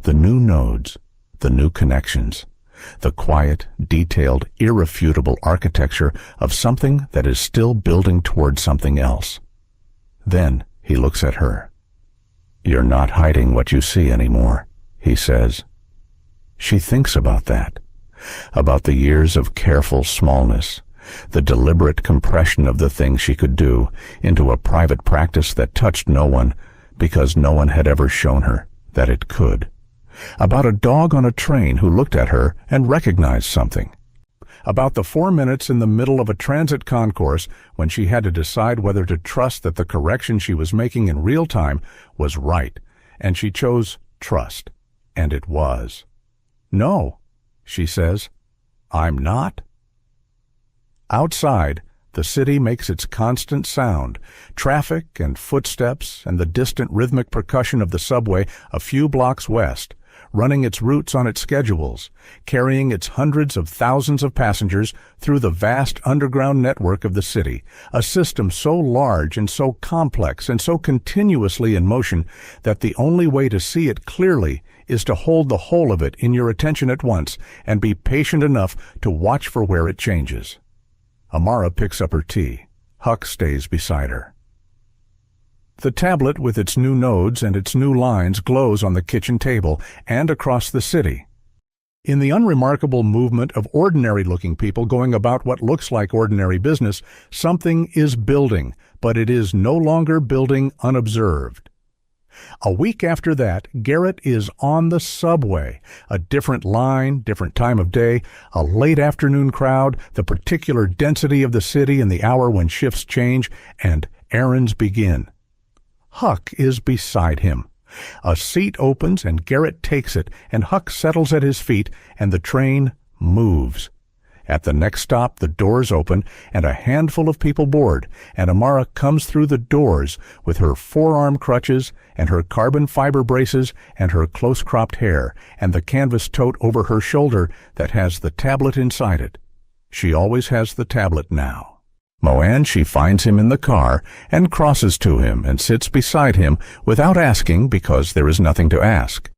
The new nodes, the new connections, the quiet, detailed, irrefutable architecture of something that is still building toward something else. Then he looks at her. "You're not hiding what you see anymore," he says. She thinks about that, about the years of careful smallness, the deliberate compression of the thing she could do into a private practice that touched no one because no one had ever shown her that it could, about a dog on a train who looked at her and recognized something, about the 4 minutes in the middle of a transit concourse when she had to decide whether to trust that the correction she was making in real time was right, and she chose trust, and it was. "No," she says, "I'm not." Outside, the city makes its constant sound, traffic and footsteps and the distant rhythmic percussion of the subway a few blocks west, running its routes on its schedules, carrying its hundreds of thousands of passengers through the vast underground network of the city, a system so large and so complex and so continuously in motion that the only way to see it clearly is to hold the whole of it in your attention at once and be patient enough to watch for where it changes. Amara picks up her tea. Huck stays beside her. The tablet with its new nodes and its new lines glows on the kitchen table and across the city. In the unremarkable movement of ordinary-looking people going about what looks like ordinary business, something is building, but it is no longer building unobserved. A week after that, Garrett is on the subway. A different line, different time of day, a late afternoon crowd, the particular density of the city in the hour when shifts change, and errands begin. Huck is beside him. A seat opens and Garrett takes it, and Huck settles at his feet, and the train moves. At the next stop, the doors open, and a handful of people board, and Amara comes through the doors with her forearm crutches and her carbon fiber braces and her close-cropped hair and the canvas tote over her shoulder that has the tablet inside it. She always has the tablet now. Moanne, she finds him in the car and crosses to him and sits beside him without asking because there is nothing to ask.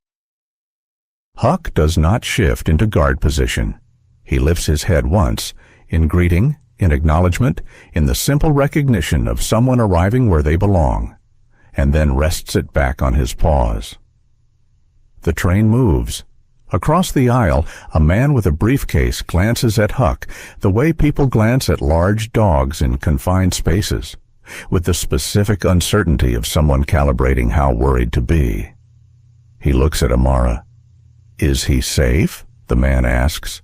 Huck does not shift into guard position. He lifts his head once, in greeting, in acknowledgement, in the simple recognition of someone arriving where they belong, and then rests it back on his paws. The train moves. Across the aisle, a man with a briefcase glances at Huck the way people glance at large dogs in confined spaces, with the specific uncertainty of someone calibrating how worried to be. He looks at Amara. "Is he safe?" the man asks.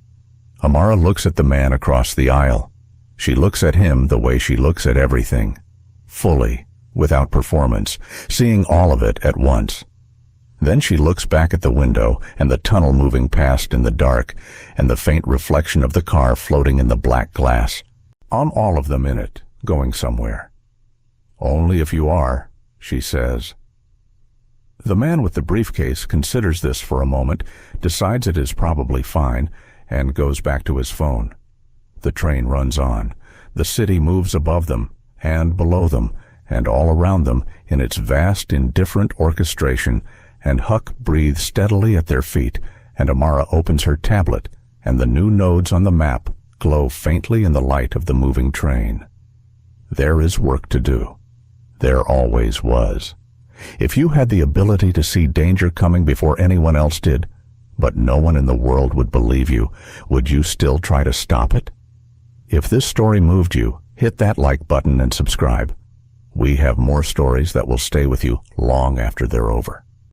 Amara looks at the man across the aisle. She looks at him the way she looks at everything, fully, without performance, seeing all of it at once. Then she looks back at the window and the tunnel moving past in the dark and the faint reflection of the car floating in the black glass. On all of them in it, going somewhere. "Only if you are," she says. The man with the briefcase considers this for a moment, decides it is probably fine, and goes back to his phone. The train runs on. The city moves above them, and below them, and all around them in its vast, indifferent orchestration, and Huck breathes steadily at their feet, and Amara opens her tablet, and the new nodes on the map glow faintly in the light of the moving train. There is work to do. There always was. If you had the ability to see danger coming before anyone else did, but no one in the world would believe you, would you still try to stop it? If this story moved you, hit that like button and subscribe. We have more stories that will stay with you long after they're over.